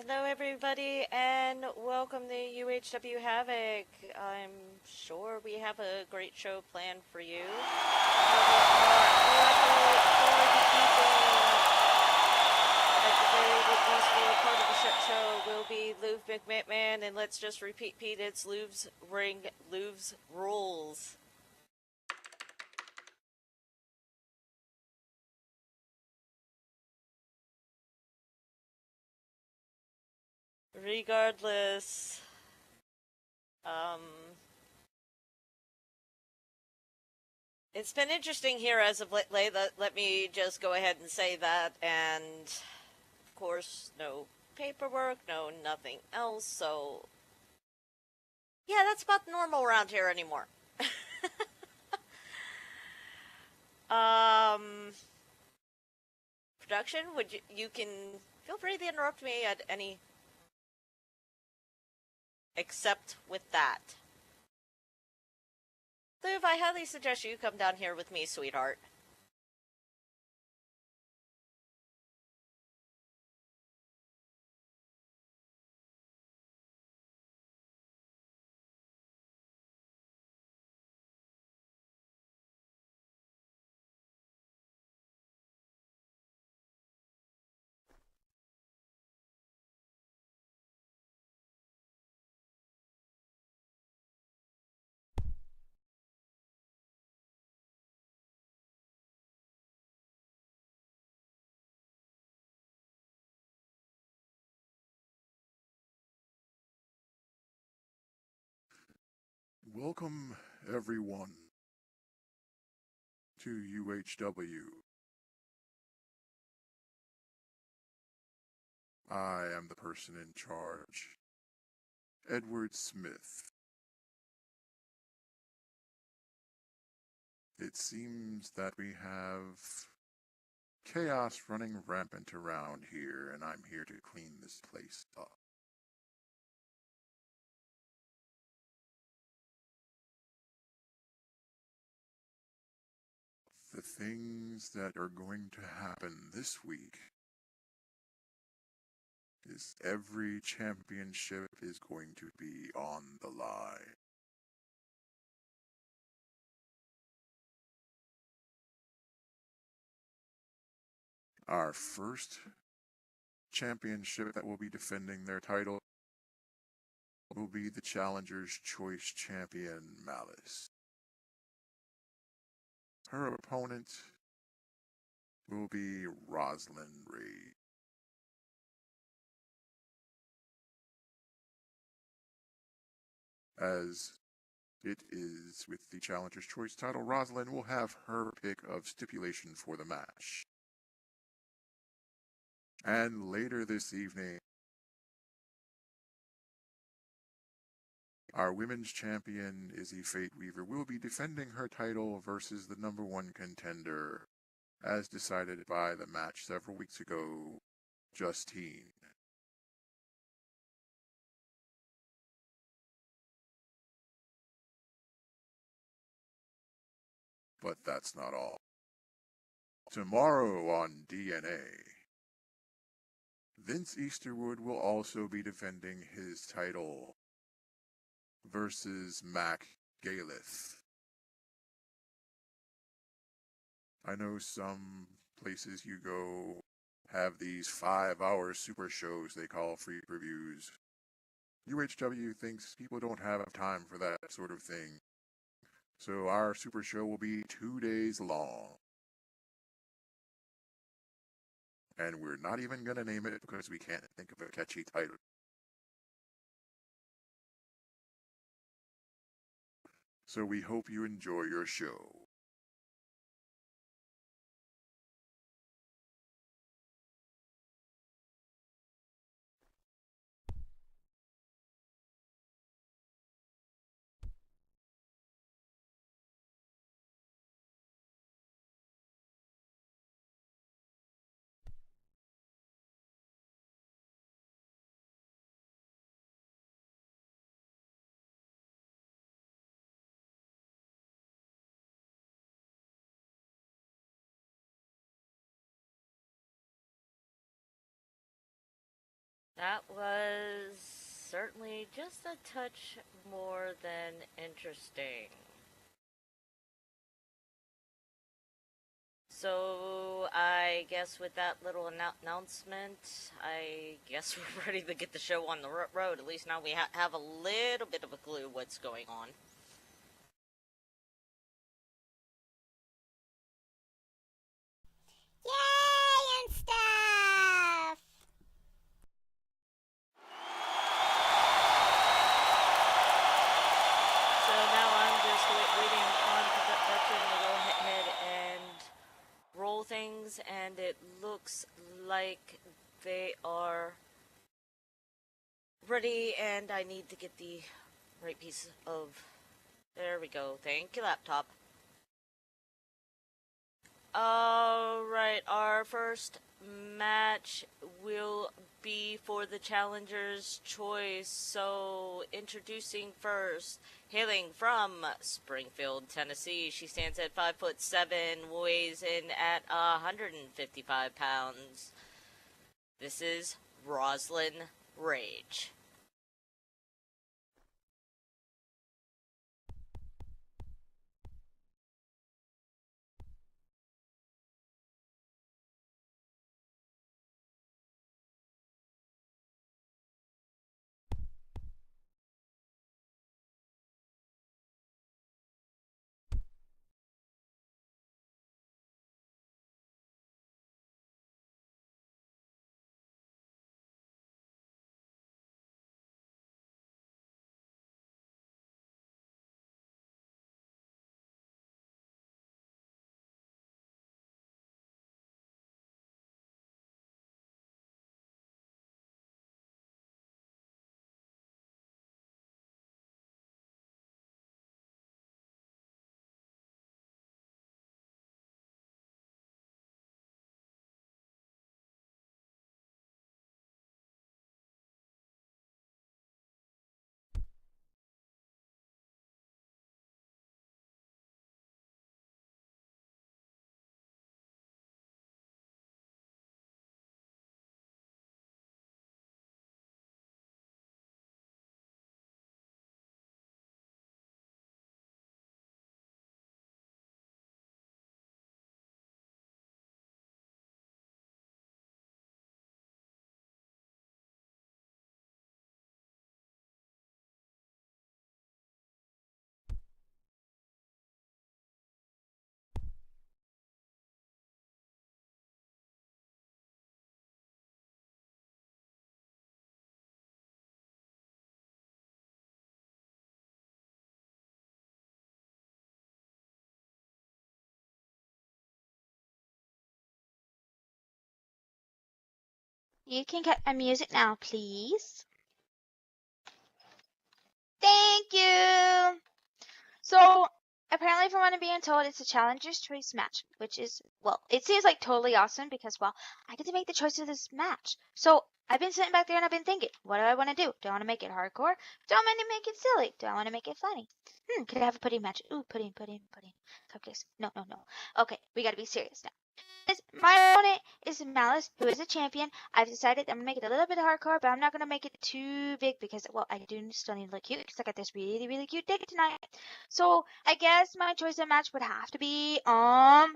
Hello, everybody, and welcome to UHW Havok. I'm sure we have a great show planned for you. At the very least, part of the show will be Louvre McMahon, and let's just repeat, Pete, it's Louvre's ring, Louvre's rules. Regardless, it's been interesting here as of late. Let me just go ahead and say that, and of course, no paperwork, no nothing else. So, yeah, that's about normal around here anymore. um, Production, would you can feel free to interrupt me at any, except with that. Liv, I highly suggest you come down here with me, sweetheart. Welcome, everyone, to UHW. I am the person in charge, Edward Smith. It seems that we have chaos running rampant around here, and I'm here to clean this place up. The things that are going to happen this week is every championship is going to be on the line. Our first championship that will be defending their title will be the Challenger's Choice champion, Malice. Her opponent will be Rosalind Reed. As it is with the Challenger's Choice title, Rosalind will have her pick of stipulation for the match. And later this evening, our women's champion, Izzy Fate Weaver, will be defending her title versus the number one contender, as decided by the match several weeks ago, Justine. But that's not all. Tomorrow on DNA, Vince Easterwood will also be defending his title versus Mac Galith. I know some places you go have these 5-hour super shows they call free previews. UHW thinks people don't have time for that sort of thing. So our super show will be 2 days long. And we're not even going to name it because we can't think of a catchy title. So we hope you enjoy your show. That was certainly just a touch more than interesting. So I guess with that little announcement, I guess we're ready to get the show on the road. At least now we have a little bit of a clue what's going on. Yay and stuff! So now I'm just waiting on production to go ahead and roll things, and it looks like they are ready, and I need to get the right piece of... There we go. Thank you, laptop. Alright, our first match will be for the Challenger's Choice. So, introducing first, hailing from Springfield, Tennessee. She stands at 5'7", weighs in at 155 pounds. This is Roslyn Rage. You can cut my music now, please. Thank you! So, apparently from what I'm being told, it's a Challenger's Choice match, which is, well, it seems like totally awesome because, well, I get to make the choice of this match. So, I've been sitting back there and I've been thinking, what do I want to do? Do I want to make it hardcore? Do I want to make it silly? Do I want to make it funny? Could I have a pudding match? Ooh, pudding. Cupcakes. No. Okay, we gotta be serious now. My opponent is Malice, who is a champion. I've decided I'm gonna make it a little bit hardcore, but I'm not gonna make it too big because, well, I do still need to look cute because I got this really, really cute date tonight. So I guess my choice of match would have to be, well,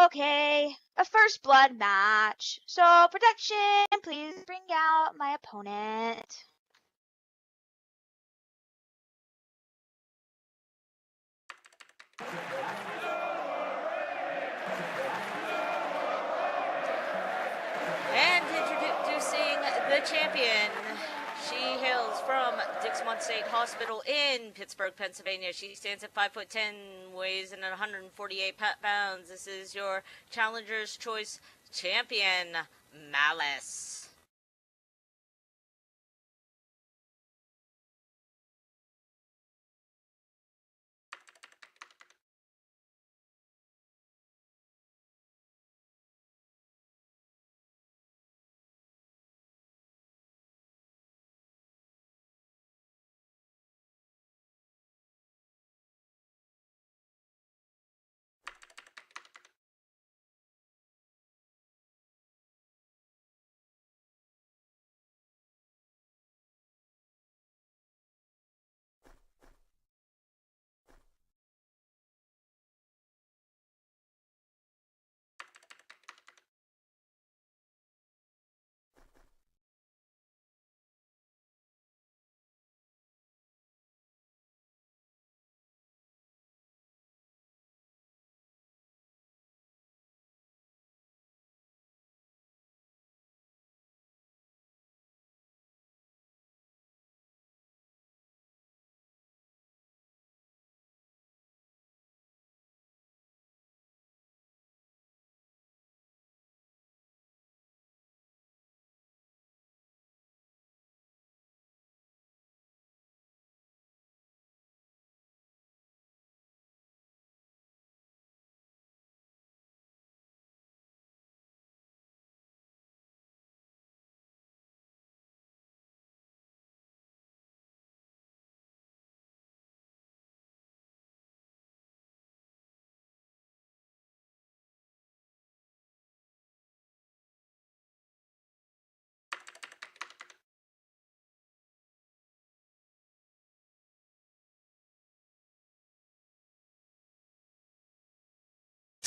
okay, a first blood match. So production, please bring out my opponent. And introducing the champion. She hails from Dixmont State Hospital in Pittsburgh, Pennsylvania. She stands at 5'10", weighs in at 148 pounds. This is your Challenger's Choice champion, Malice.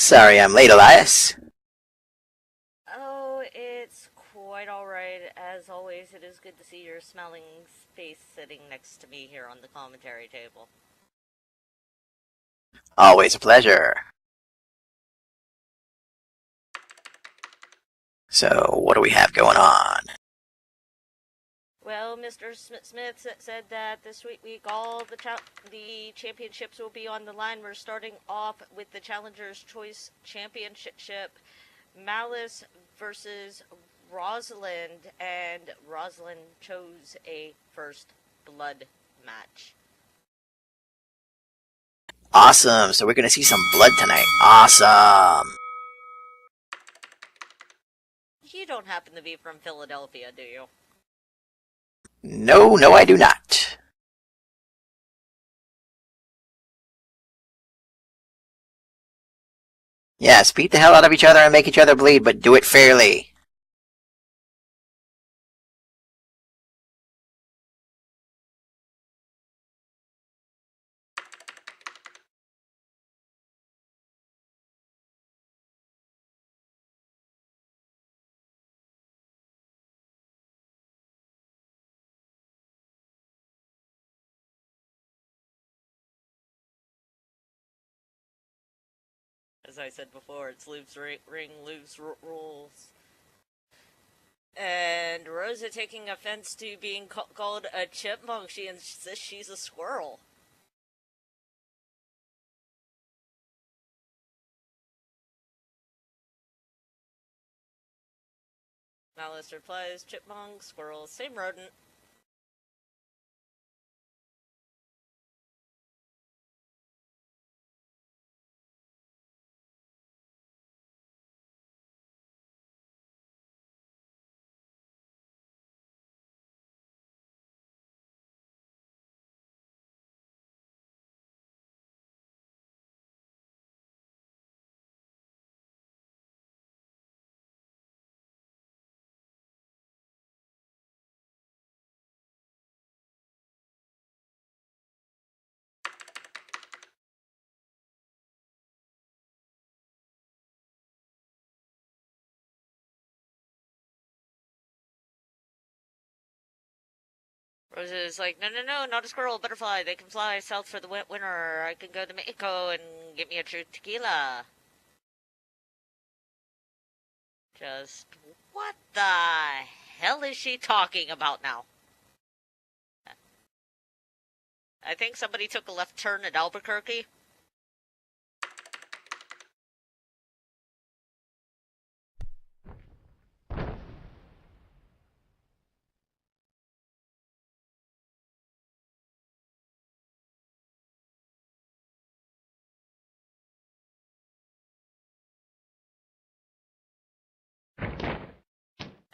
Sorry I'm late, Elias. Oh, it's quite alright. As always, it is good to see your smiling face sitting next to me here on the commentary table. Always a pleasure. So, what do we have going on? Well, Mr. Smith said that this week all the championships will be on the line. We're starting off with the Challenger's Choice Championship, Malice versus Rosalind, and Rosalind chose a first blood match. Awesome, so we're gonna see some blood tonight. Awesome. You don't happen to be from Philadelphia, do you? No, I do not. Yes, beat the hell out of each other and make each other bleed, but do it fairly. As I said before, it's Loop's ring, Loop's rules. And Rosa taking offense to being called a chipmunk. She insists she's a squirrel. Malice replies, chipmunk, squirrel, same rodent. Rosa is like, no, not a squirrel, butterfly. They can fly south for the winter. I can go to Mexico and get me a true tequila. Just, what the hell is she talking about now? I think somebody took a left turn at Albuquerque.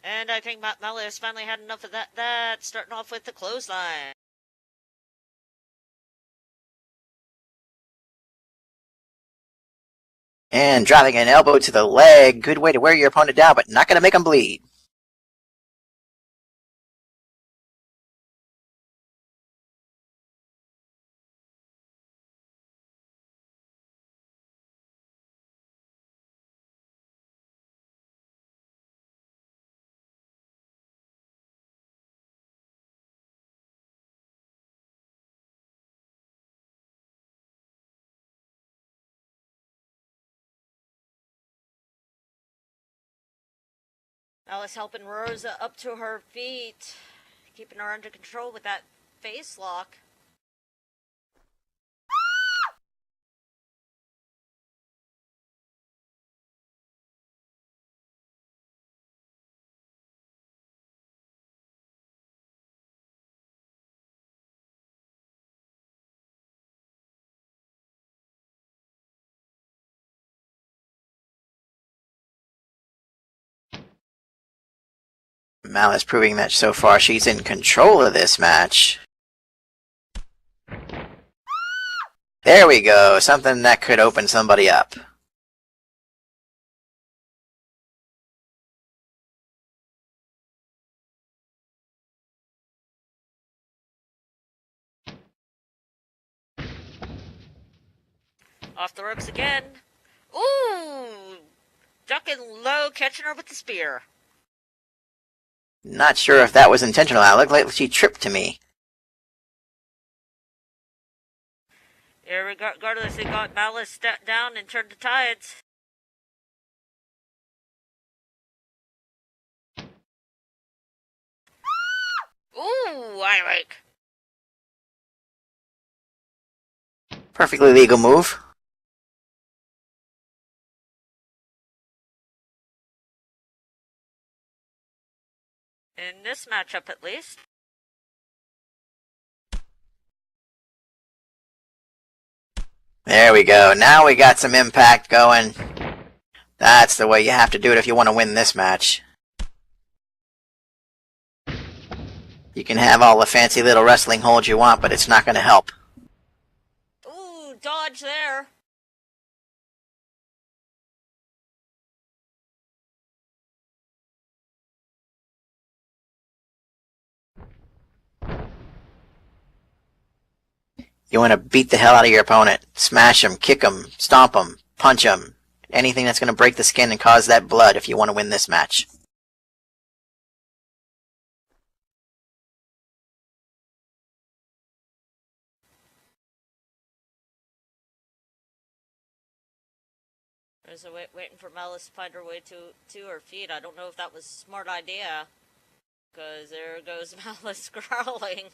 And I think Malice finally had enough of that, starting off with the clothesline. And driving an elbow to the leg, good way to wear your opponent down, but not gonna make him bleed. Malice helping Rosa up to her feet, keeping her under control with that face lock. Malice proving that so far she's in control of this match. There we go, something that could open somebody up. Off the ropes again. Ooh! Ducking low, catching her with the spear. Not sure if that was intentional. It looked like she tripped to me. Yeah, regardless, it got Malice down and turned the tides. Ooh, I like. Perfectly legal move. In this matchup, at least. There we go. Now we got some impact going. That's the way you have to do it if you want to win this match. You can have all the fancy little wrestling holds you want, but it's not going to help. Ooh, dodge there. You want to beat the hell out of your opponent. Smash him, kick him, stomp him, punch him. Anything that's going to break the skin and cause that blood if you want to win this match. There's a waiting for Malice to find her way to her feet. I don't know if that was a smart idea. Because there goes Malice growling.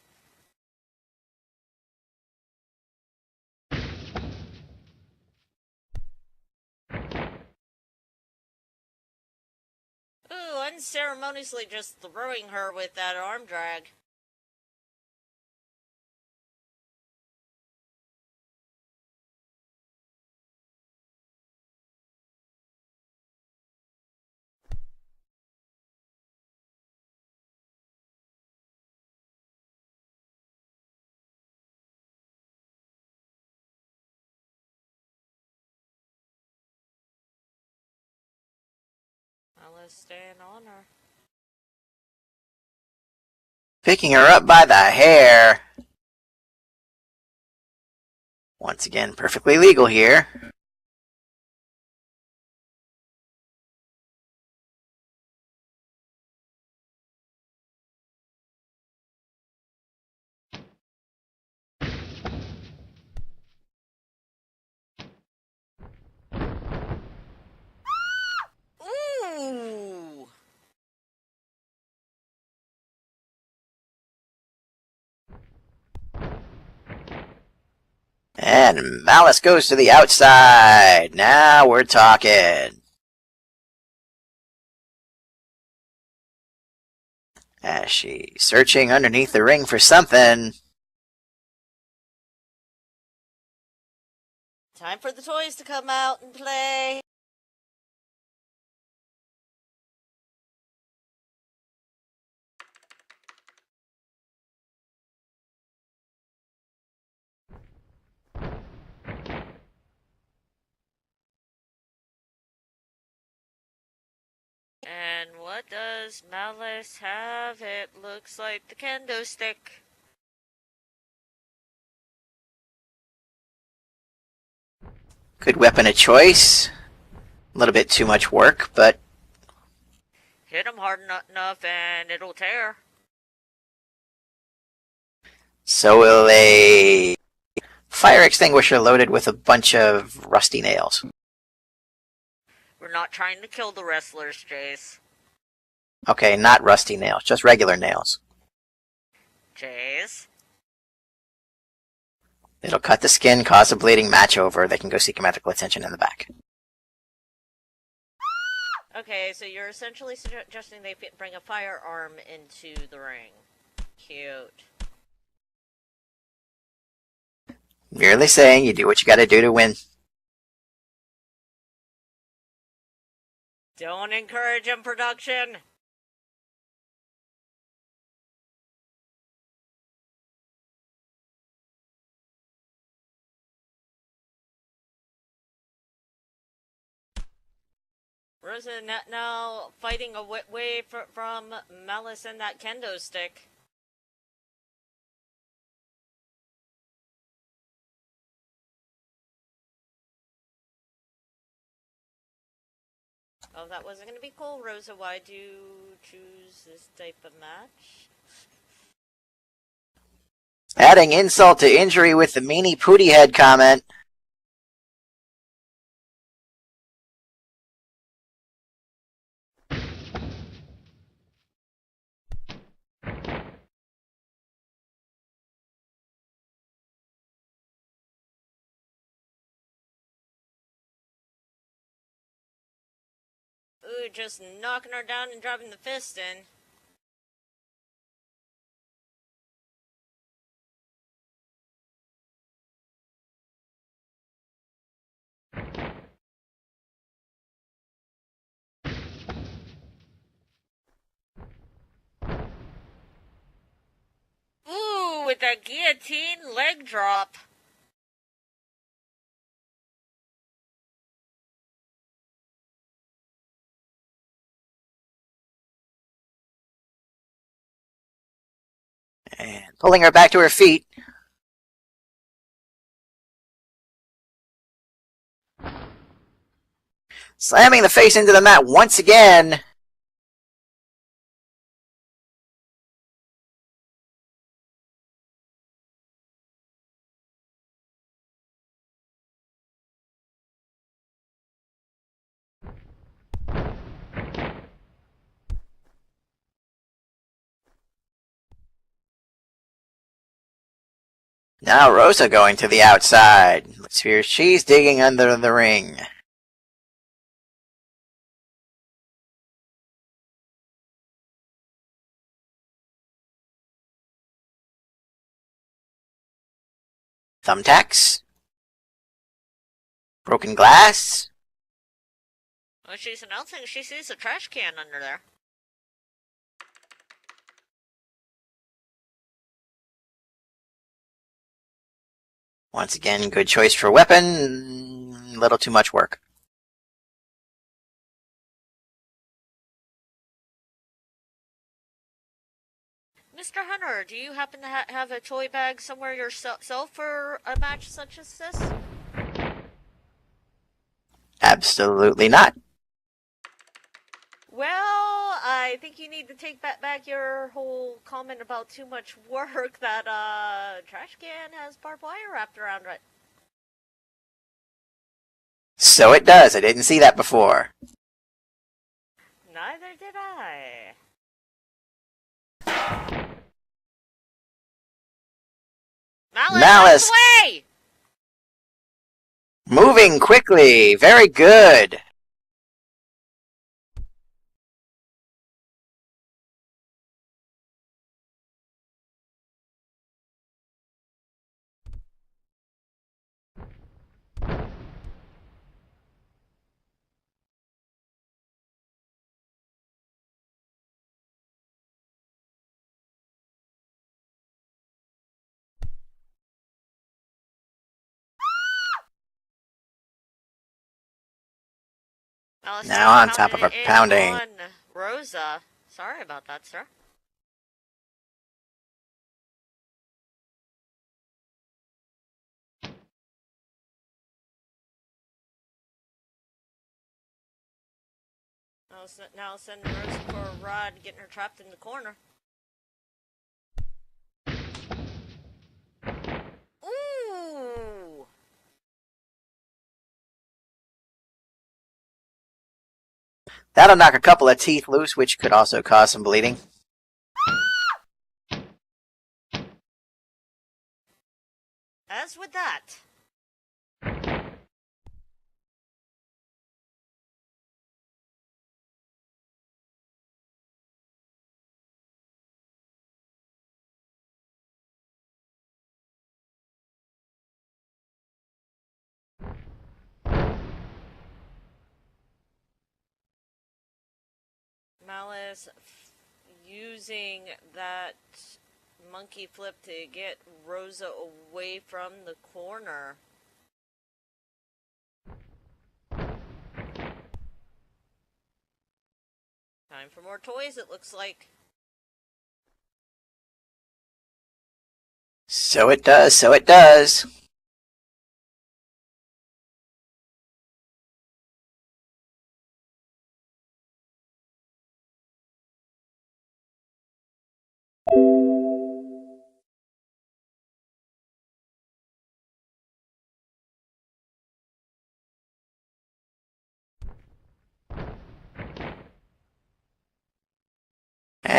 Ooh, unceremoniously just throwing her with that arm drag. Malice staying on her. Picking her up by the hair. Once again, perfectly legal here. Ooh! And Malice goes to the outside. Now we're talking. As she's searching underneath the ring for something. Time for the toys to come out and play. And what does Malice have? It looks like the kendo stick. Good weapon of choice. A little bit too much work, but Hit him hard enough and it'll tear. so will a fire extinguisher loaded with a bunch of rusty nails. We're not trying to kill the wrestlers, Jace. Okay, not rusty nails, just regular nails. Jace? It'll cut the skin, cause a bleeding, match over. They can go seek medical attention in the back. Okay, so you're essentially suggesting they bring a firearm into the ring. Cute. Merely saying you do what you gotta do to win. Don't encourage him, production! Rosa now fighting away from Malice and that kendo stick. Oh, that wasn't gonna be cool, Rosa. Why'd you choose this type of match? Adding insult to injury with the meanie pooty head comment. Ooh, just knocking her down and dropping the fist in. Ooh, with that guillotine leg drop. And pulling her back to her feet. Slamming the face into the mat once again. Now Rosa going to the outside. Let's hear she's digging under the ring. Thumbtacks. Broken glass. Well, she's announcing she sees a trash can under there. Once again, good choice for weapon. A little too much work. Mr. Hunter, do you happen to have a toy bag somewhere yourself for a match such as this? Absolutely not. Well, I think you need to take back your whole comment about too much work. That trash can has barbed wire wrapped around it. So it does. I didn't see that before. Neither did I. Malice! Away! Moving quickly. Very good. Malice Now on top of her pounding. On Rosa. Sorry about that, sir. Now sending Rosa for a rod, getting her trapped in the corner. Ooh! That'll knock a couple of teeth loose, which could also cause some bleeding. As with that. Malice using that monkey flip to get Rosa away from the corner. Time for more toys, it looks like. So it does, so it does.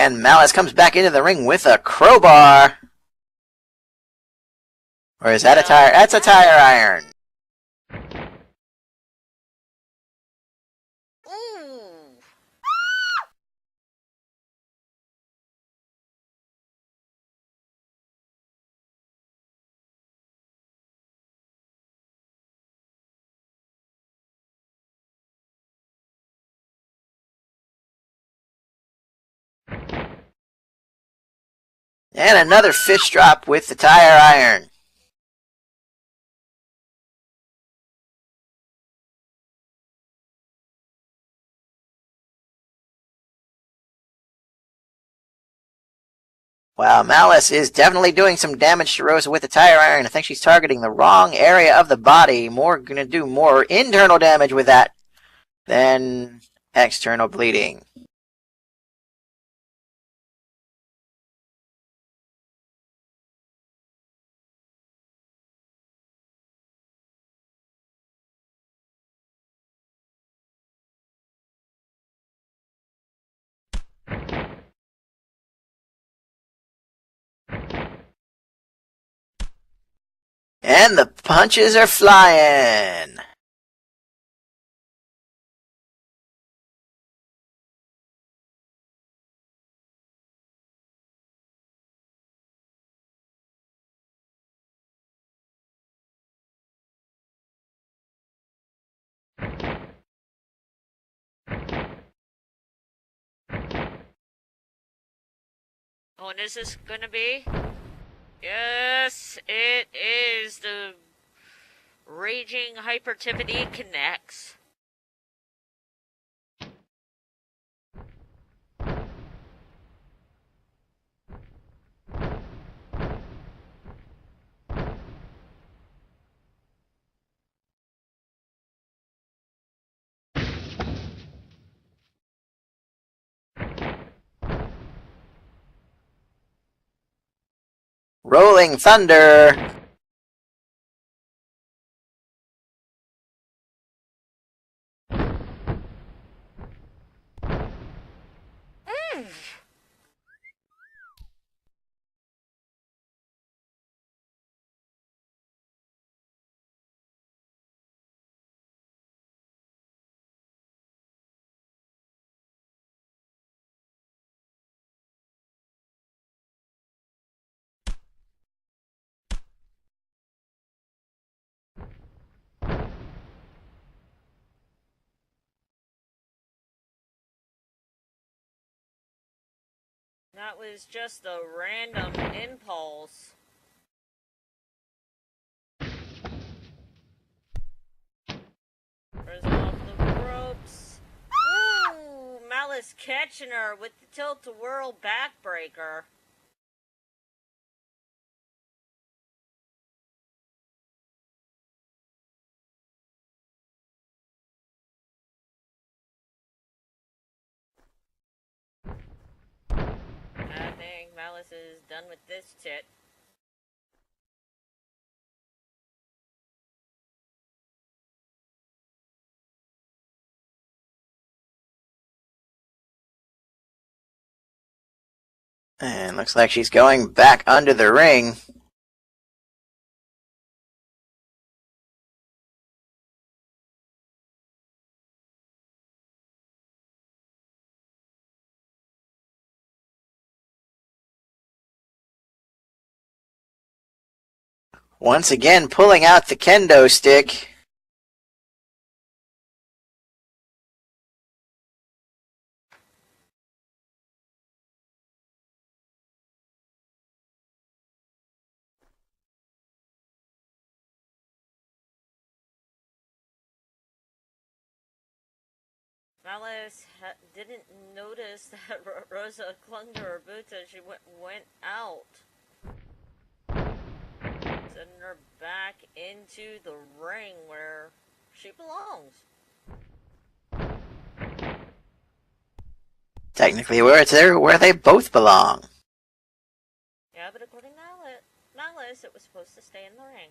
And Malice comes back into the ring with a crowbar. Or is that a tire? That's a tire iron. Ooh. And another fish drop with the tire iron. Wow, Malice is definitely doing some damage to Rosa with the tire iron. I think she's targeting the wrong area of the body. Gonna do more internal damage with that than external bleeding. And the punches are flying. Oh, and is this gonna be? Yes, it is. The Raging Hypertivity connects. Rolling Thunder. That was just a random impulse. Throws off the ropes. Ooh, Malice catching her with the tilt-a-whirl backbreaker. I think Malice is done with this tit. And looks like she's going back under the ring. Once again, pulling out the kendo stick. Malice didn't notice that Rosa clung to her boots as she went out. Sending her back into the ring where she belongs. Technically, where they both belong. Yeah, but according to Malice, it was supposed to stay in the ring.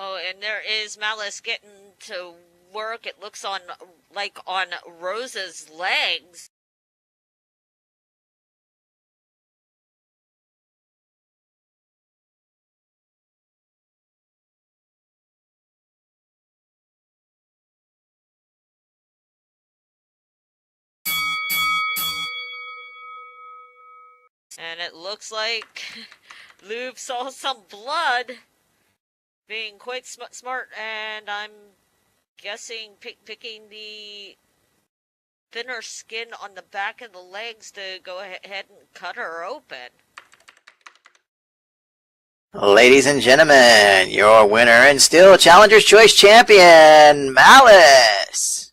Oh, and there is Malice getting to work. It looks on Rosa's legs. And it looks like Lube saw some blood, being quite smart, and I'm guessing picking the thinner skin on the back of the legs to go ahead and cut her open. Ladies and gentlemen, your winner and still Challenger's Choice champion, Malice.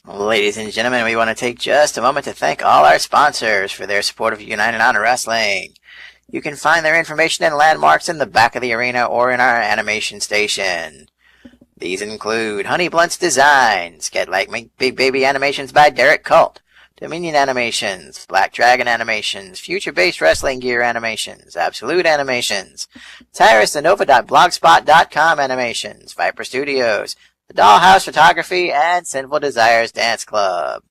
Ladies and gentlemen, we want to take just a moment to thank all our sponsors for their support of United Honor Wrestling. You can find their information and landmarks in the back of the arena or in our animation station. These include Honey Blunt's Designs, Get Like Big Baby Animations by Derek Cult, Dominion Animations, Black Dragon Animations, Future-Based Wrestling Gear Animations, Absolute Animations, TyrusTheNova.blogspot.com Animations, Viper Studios, The Dollhouse Photography, and Sinful Desires Dance Club.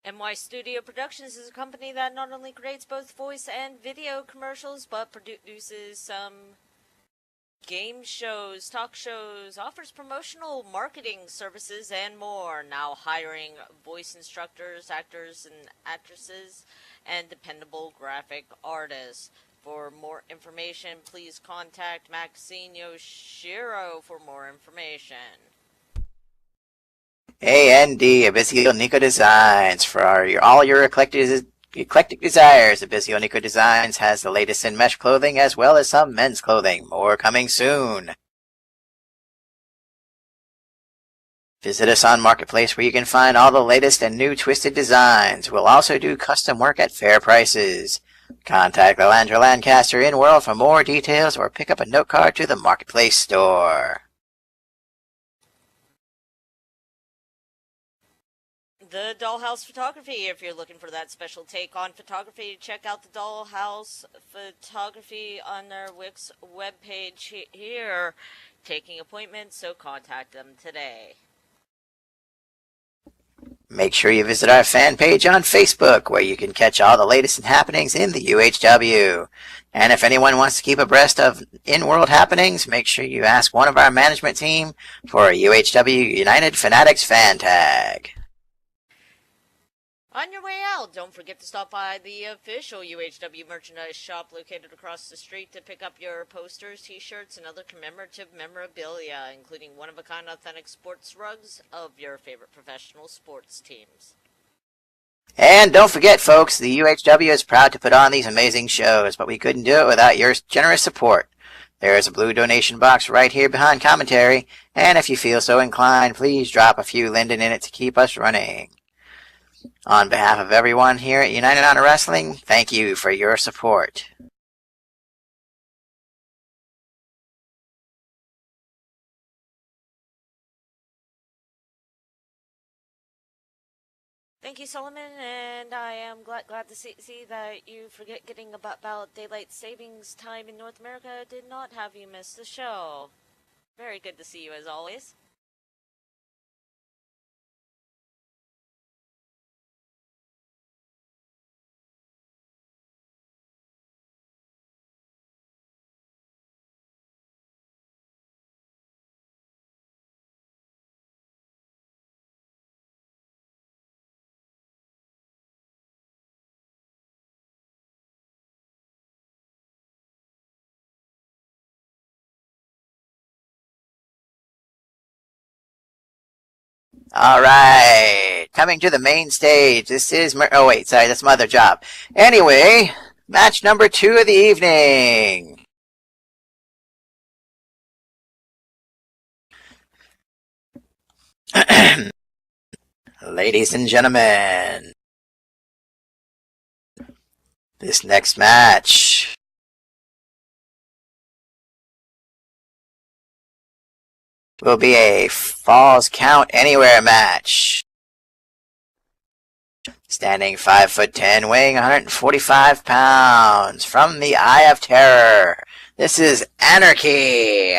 MY Studio Productions is a company that not only creates both voice and video commercials, but produces some game shows, talk shows, offers promotional marketing services, and more. Now hiring voice instructors, actors and actresses, and dependable graphic artists. For more information, please contact Maxine Yoshiro for more information. A&D, Abyssal Nico Designs, for all your eclectic desires. Abyssal Nico Designs has the latest in mesh clothing as well as some men's clothing. More coming soon. Visit us on Marketplace where you can find all the latest and new twisted designs. We'll also do custom work at fair prices. Contact Lalandra Lancaster in World for more details or pick up a note card to the Marketplace store. The Dollhouse Photography. If you're looking for that special take on photography, check out the Dollhouse Photography on their Wix webpage here. Taking appointments, so contact them today. Make sure you visit our fan page on Facebook, where you can catch all the latest happenings in the UHW. And if anyone wants to keep abreast of in-world happenings, make sure you ask one of our management team for a UHW United Fanatics fan tag. On your way out, don't forget to stop by the official UHW merchandise shop located across the street to pick up your posters, t-shirts, and other commemorative memorabilia, including one-of-a-kind authentic sports rugs of your favorite professional sports teams. And don't forget, folks, the UHW is proud to put on these amazing shows, but we couldn't do it without your generous support. There is a blue donation box right here behind commentary, and if you feel so inclined, please drop a few linden in it to keep us running. On behalf of everyone here at United Honor Wrestling, thank you for your support. Thank you, Solomon, and I am glad to see that you forgetting about daylight savings time in North America did not have you miss the show. Very good to see you as always. All right, coming to the main stage. This is oh wait, sorry, that's my other job. Anyway, match number 2 of the evening. Ladies and gentlemen, this next match will be a Falls Count Anywhere match. Standing 5'10", weighing 145 pounds, from the Eye of Terror. This is Anarchy.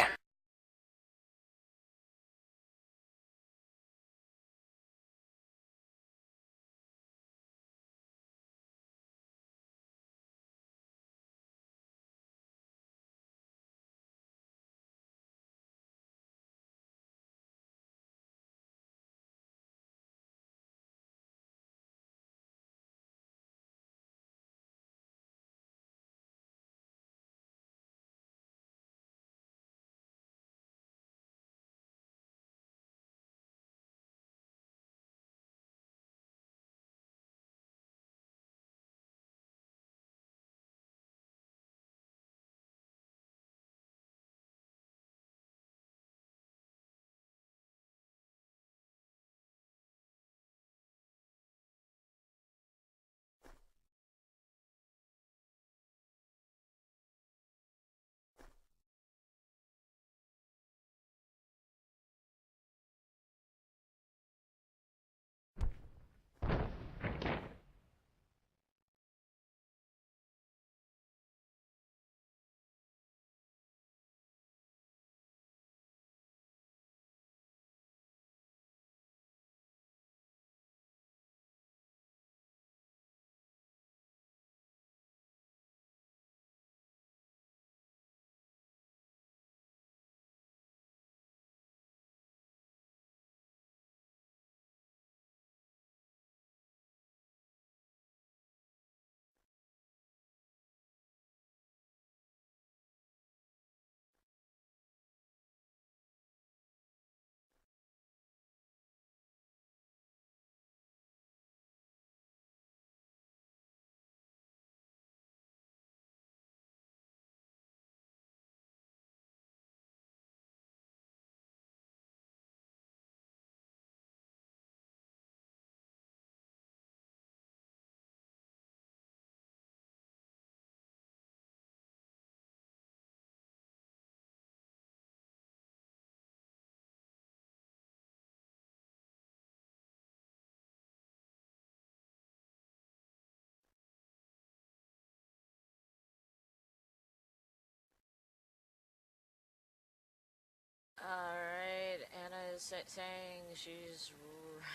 Alright, Anna is saying she's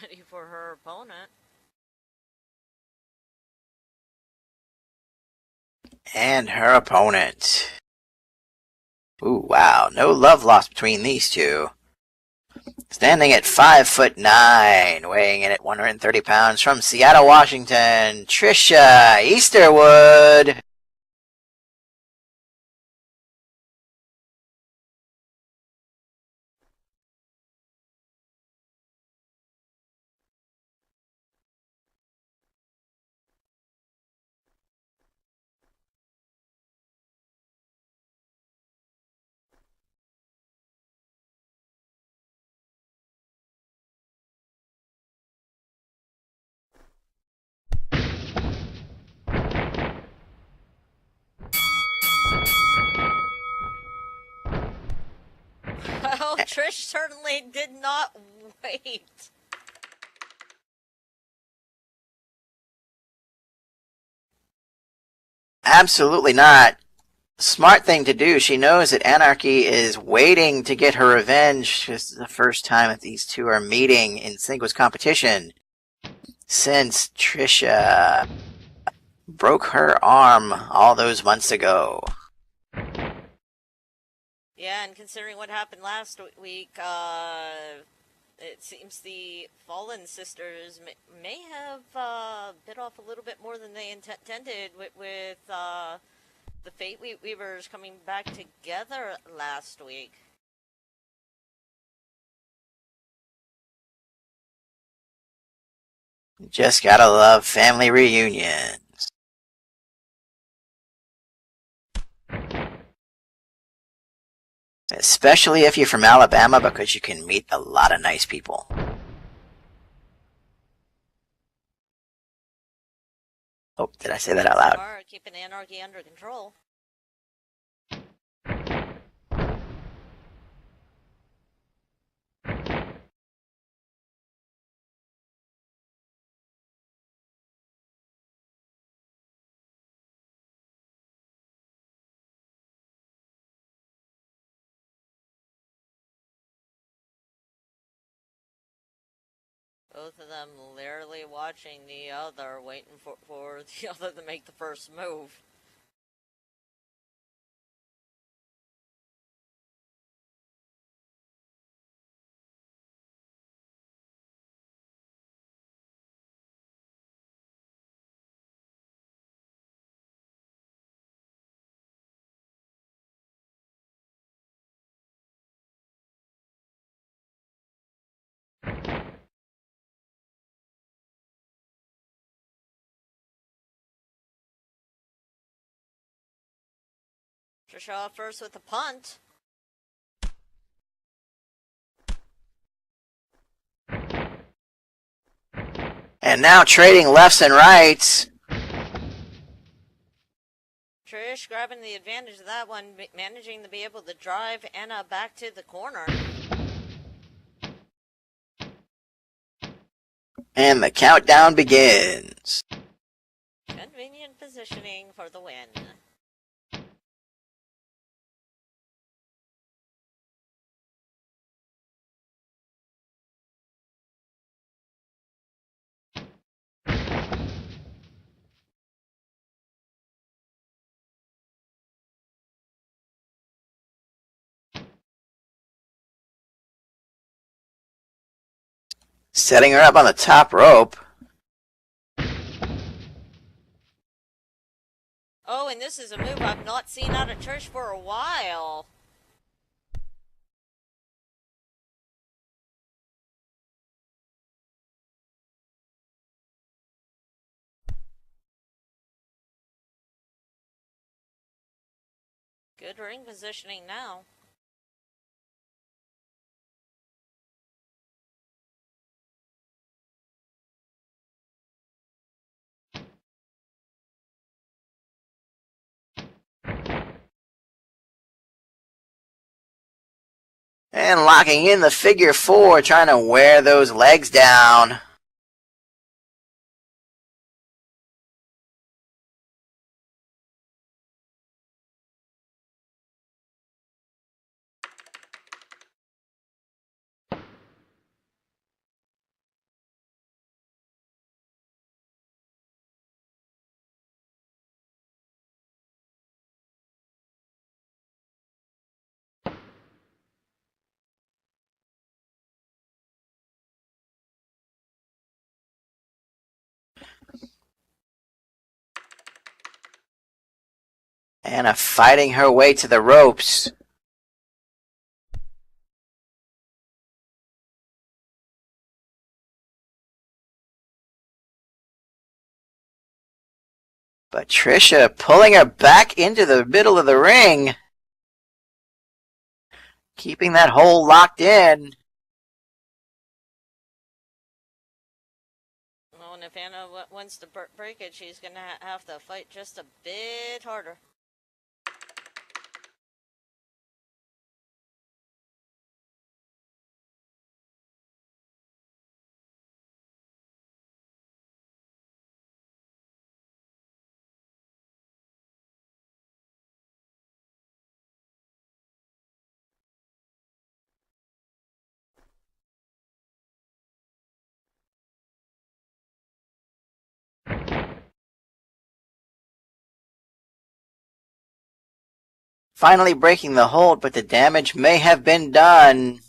ready for her opponent. And her opponent. Ooh, wow, no love lost between these two. Standing at 5'9", weighing in at 130 pounds, from Seattle, Washington, Trisha Easterwood. Well, Trish certainly did not wait. Absolutely not. Smart thing to do. She knows that Anarchy is waiting to get her revenge. This is the first time that these two are meeting in singles competition since Trisha broke her arm all those months ago. Yeah, and considering what happened last week, it seems the Fallen Sisters may have bit off a little bit more than they intended with the Fate Weavers coming back together last week. Just gotta love family reunions. Especially if you're from Alabama, because you can meet a lot of nice people. Oh, did I say that out loud? Are keeping anarchy under control. Both of them literally watching the other, waiting for the other to make the first move. Trisha first with the punt. And now trading lefts and rights. Trish grabbing the advantage of that one, managing to be able to drive Anna back to the corner. And the countdown begins. Convenient positioning for the win. Setting her up on the top rope. Oh, and this is a move I've not seen out of Trish for a while. Good ring positioning now. And locking in the figure four, trying to wear those legs down. Anna fighting her way to the ropes. But Trisha pulling her back into the middle of the ring. Keeping that hole locked in. Oh, and if Anna wants to break it, she's going to have to fight just a bit harder. Finally breaking the hold, but the damage may have been done.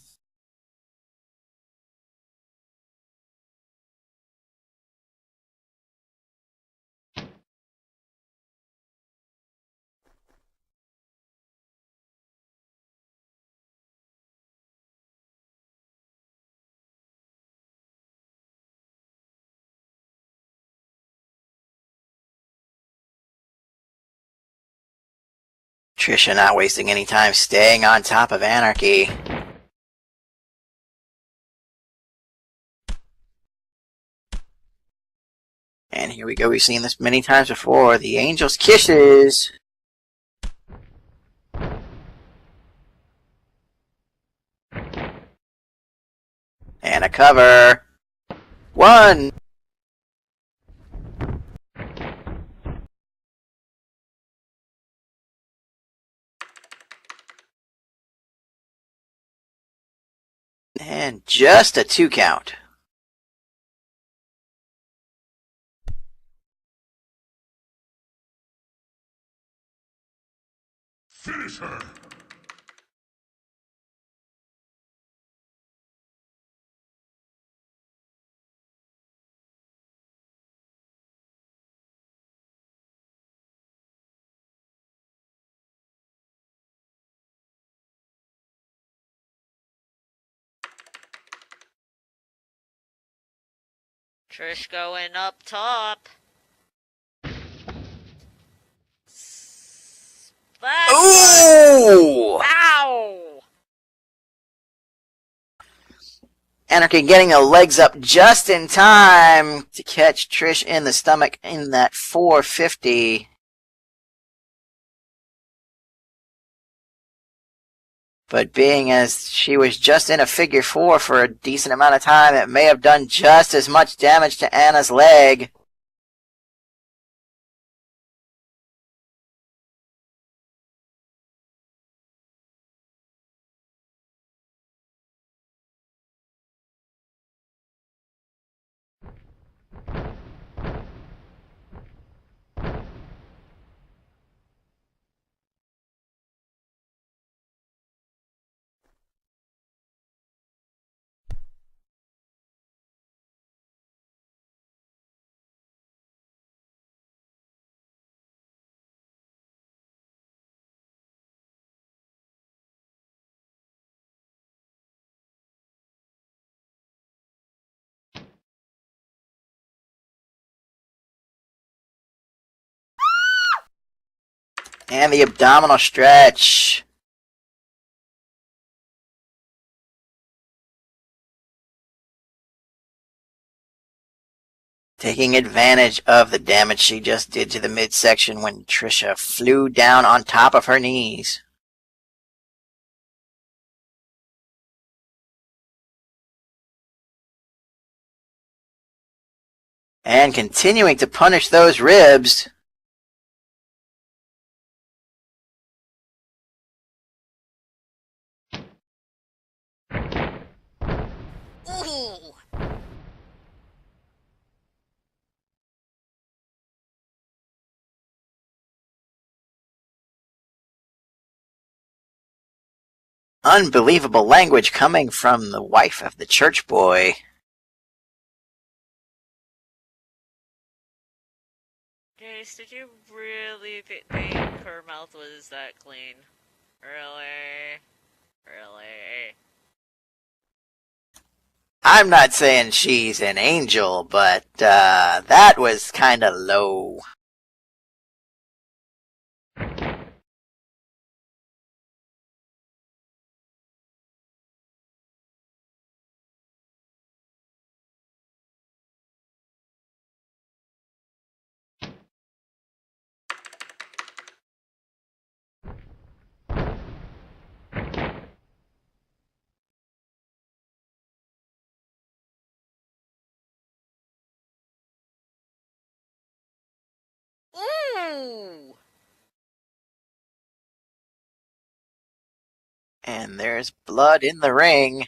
Trisha not wasting any time staying on top of Anarchy. And here we go, we've seen this many times before. The Angel's Kisses. And a cover. 1. And just a 2 count. Finish her! Trish going up top. That's Ooh! Ow! Anarchy getting the legs up just in time to catch Trish in the stomach in that 450. But being as she was just in a figure 4 for a decent amount of time, it may have done just as much damage to Anna's leg. And the abdominal stretch. Taking advantage of the damage she just did to the midsection when Trisha flew down on top of her knees. And continuing to punish those ribs. Ooh. Unbelievable language coming from the wife of the church boy. Jace, did you really think her mouth was that clean? Really? Really? I'm not saying she's an angel, but that was kind of low. Ooh! And there's blood in the ring.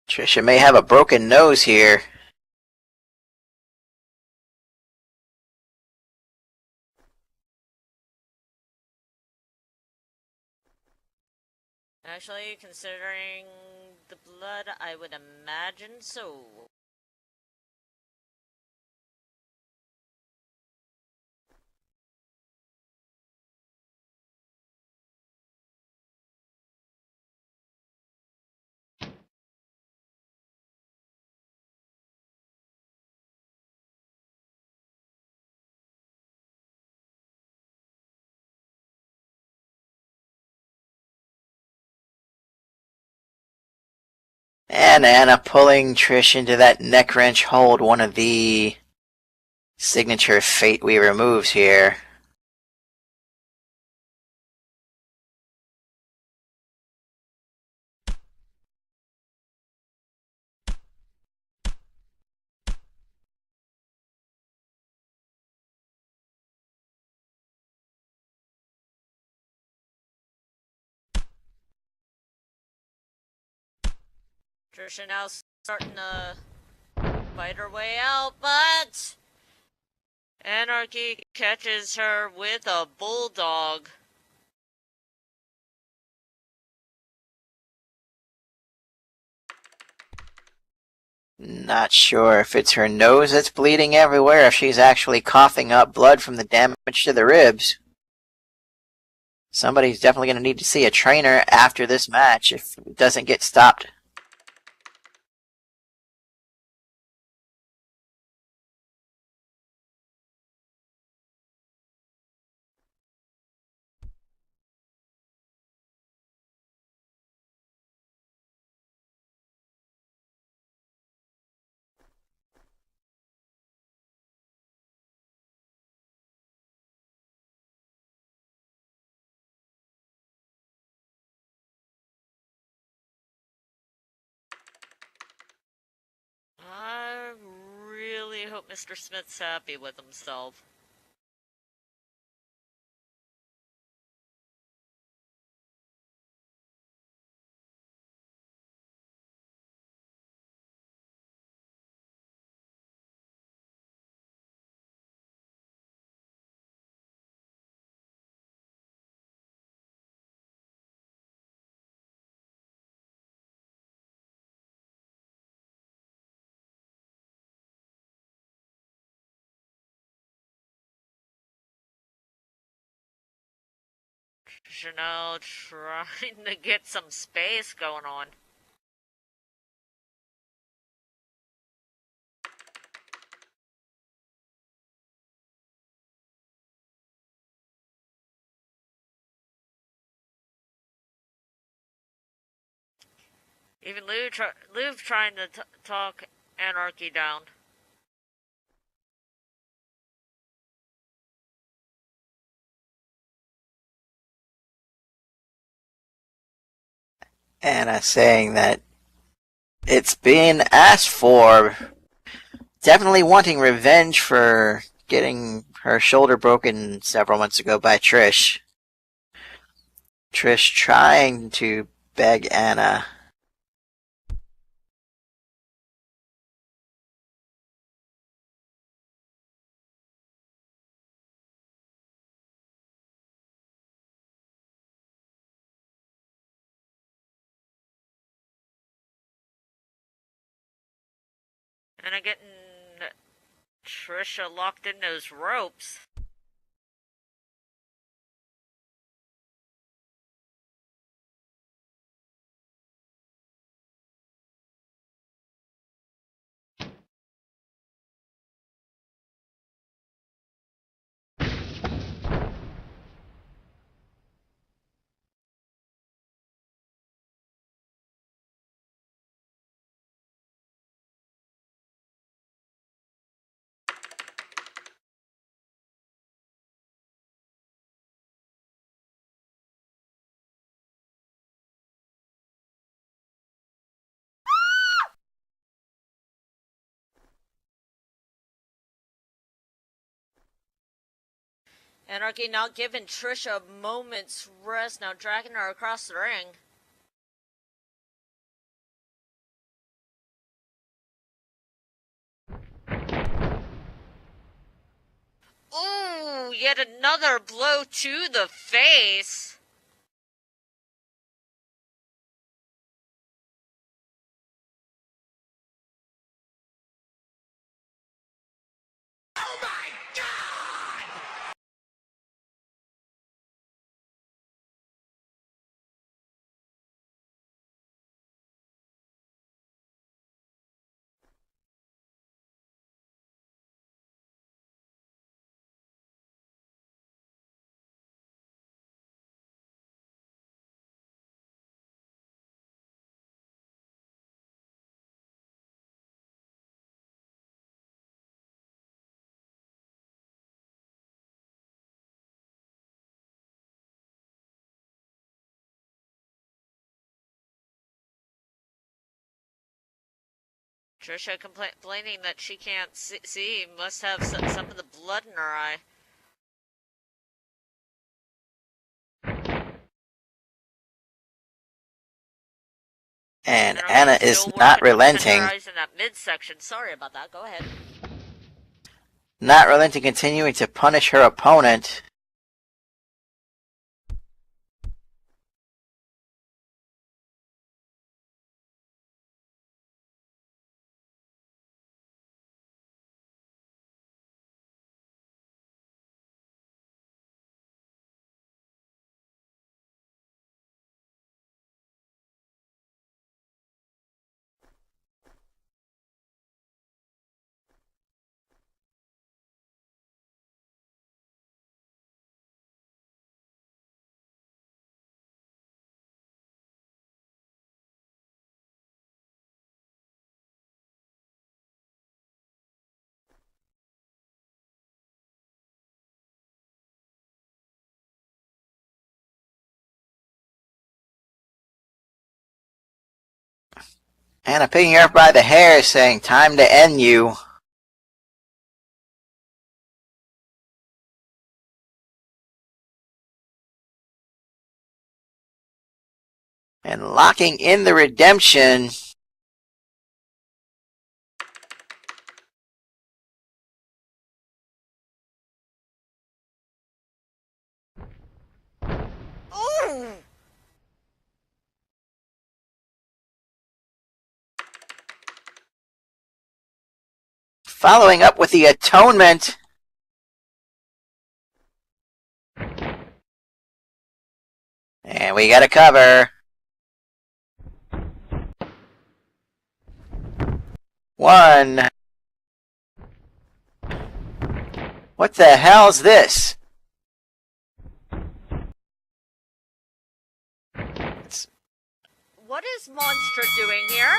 Trisha may have a broken nose here. Actually, considering the blood, I would imagine so. And Anna pulling Trish into that neck wrench hold, one of the signature Fate Weaver moves here. Trisha now starting to fight her way out, but Anarchy catches her with a bulldog. Not sure if it's her nose that's bleeding everywhere, if she's actually coughing up blood from the damage to the ribs. Somebody's definitely going to need to see a trainer after this match if it doesn't get stopped. I really hope Mr. Smith's happy with himself. Chanel trying to get some space going on. Even Lou trying to talk Anarchy down. Anna saying that it's been asked for, definitely wanting revenge for getting her shoulder broken several months ago by Trish. Trish trying to beg Anna. And I'm getting Trisha locked in those ropes. Anarchy now giving Trisha a moment's rest, now dragging her across the ring. Ooh, yet another blow to the face. Trisha complaining that she can't see. Must have some of the blood in her eye. And Anna is not relenting. In that midsection. Sorry about that. Go ahead. Not relenting, continuing to punish her opponent. Anna picking her up by the hair, saying, "Time to end you." And locking in the redemption. Ooh! Following up with the atonement. And we got a cover. One. What the hell's this? What is Monstra doing here?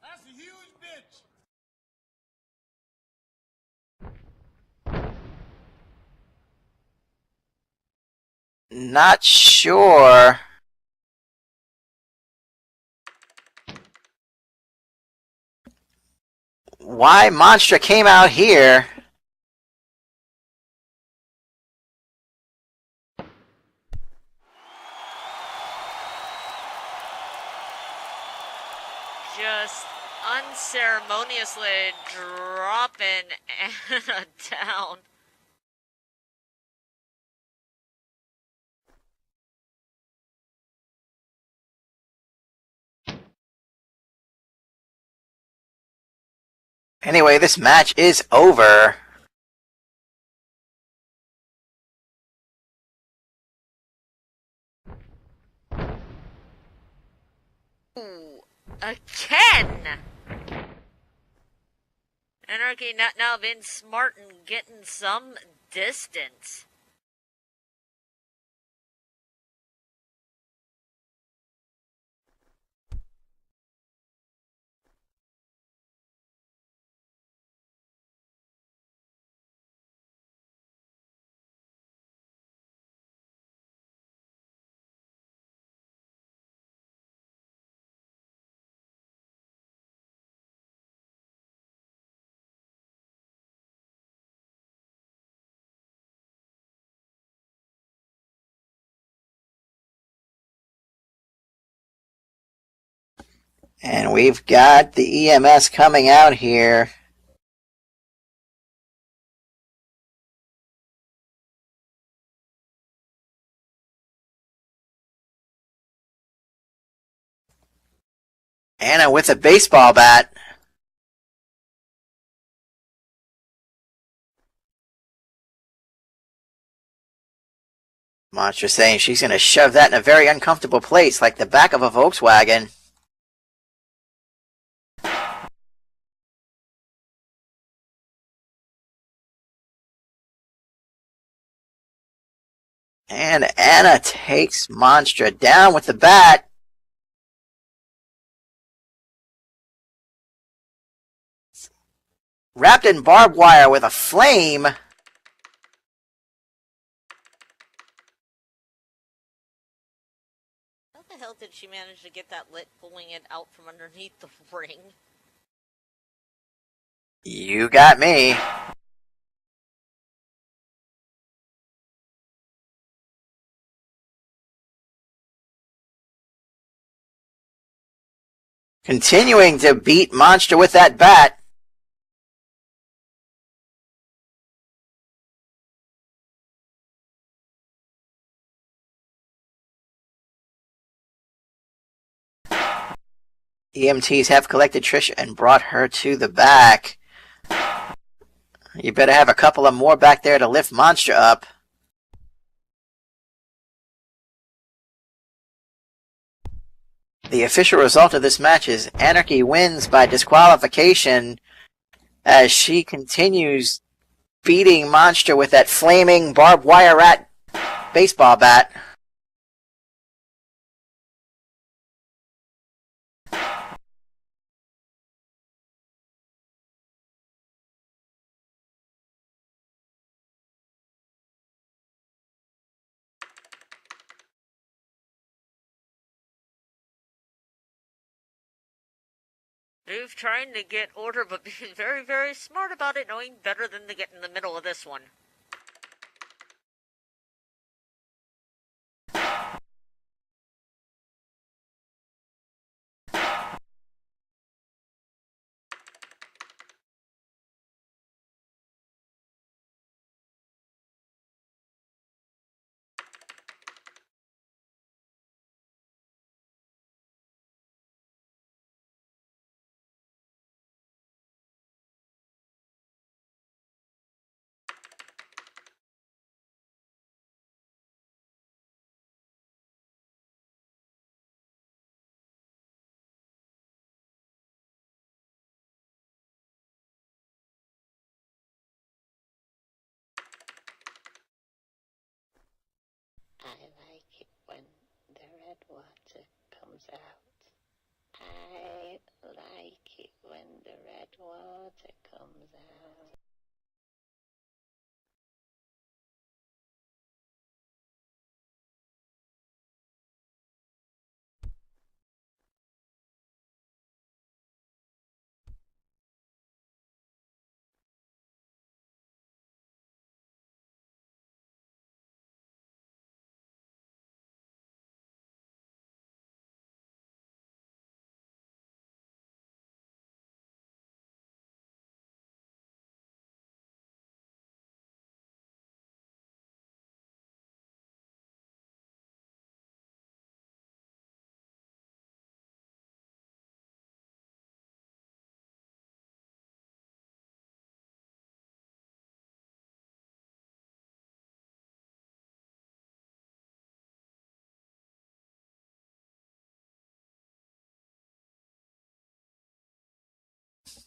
That's a huge bitch. Not sure. Why Monstra came out here. Just unceremoniously dropping Anna down. Anyway, this match is over. Ooh, again! Anarchy now being smart and getting some distance. And we've got the EMS coming out here. Anna with a baseball bat. Monster saying she's going to shove that in a very uncomfortable place, like the back of a Volkswagen. And Anna takes Monstra down with the bat. Wrapped in barbed wire with a flame. the hell did she manage to get that lit, pulling it out from underneath the ring? You got me. Continuing to beat Monster with that bat. EMTs have collected Trish and brought her to the back. You better have a couple of more back there to lift Monster up. The official result of this match is Anarchy wins by disqualification as she continues beating Monster with that flaming barbed wire rat baseball bat. Dude trying to get order, but being very, very smart about it, knowing better than to get in the middle of this one. I like it when the red water comes out. I like it when the red water comes out.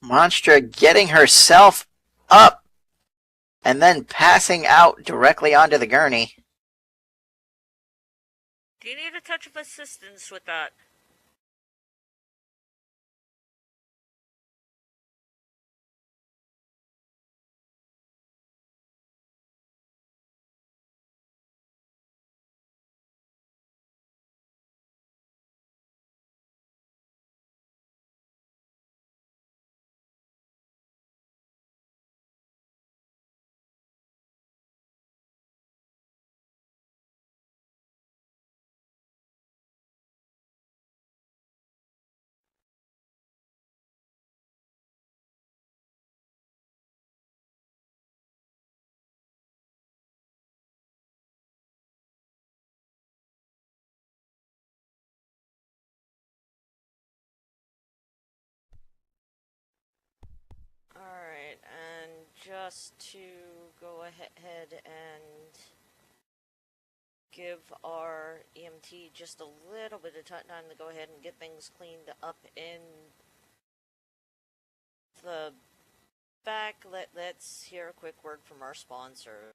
Monster getting herself up and then passing out directly onto the gurney. Do you need a touch of assistance with that? Alright, and just to go ahead and give our EMT just a little bit of time to go ahead and get things cleaned up in the back, let's hear a quick word from our sponsor.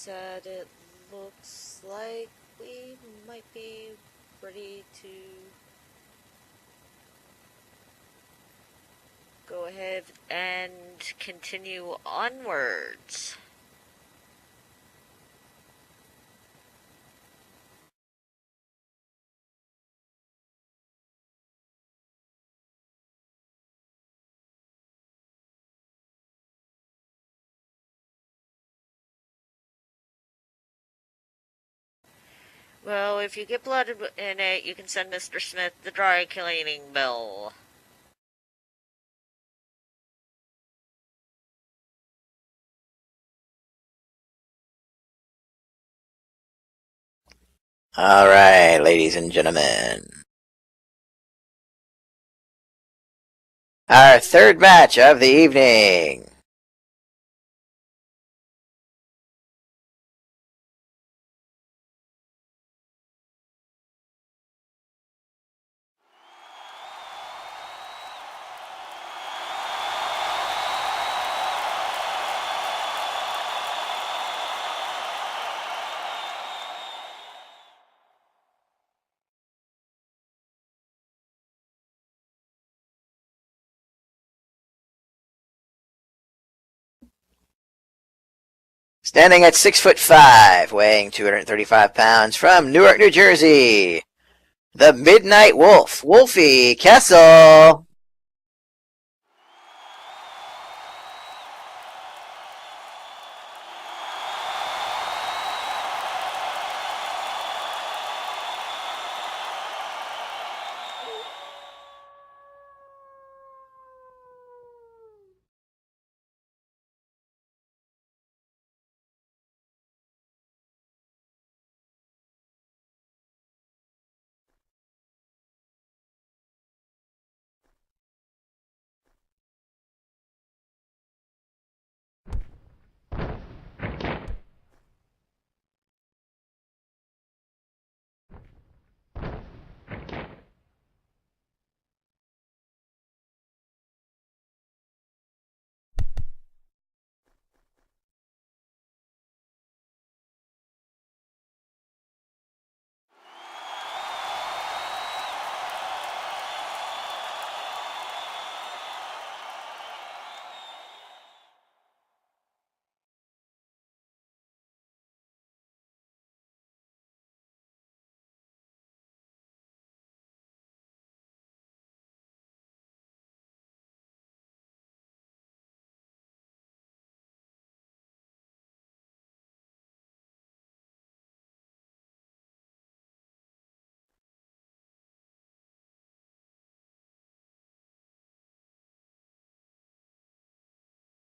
said, it looks like we might be ready to go ahead and continue onwards. Well, if you get blood in it, you can send Mr. Smith the dry cleaning bill. All right, ladies and gentlemen. Our third match of the evening. Standing at 6'5", weighing 235 pounds, from Newark, New Jersey, the Midnight Wolf, Wolfie Kessel.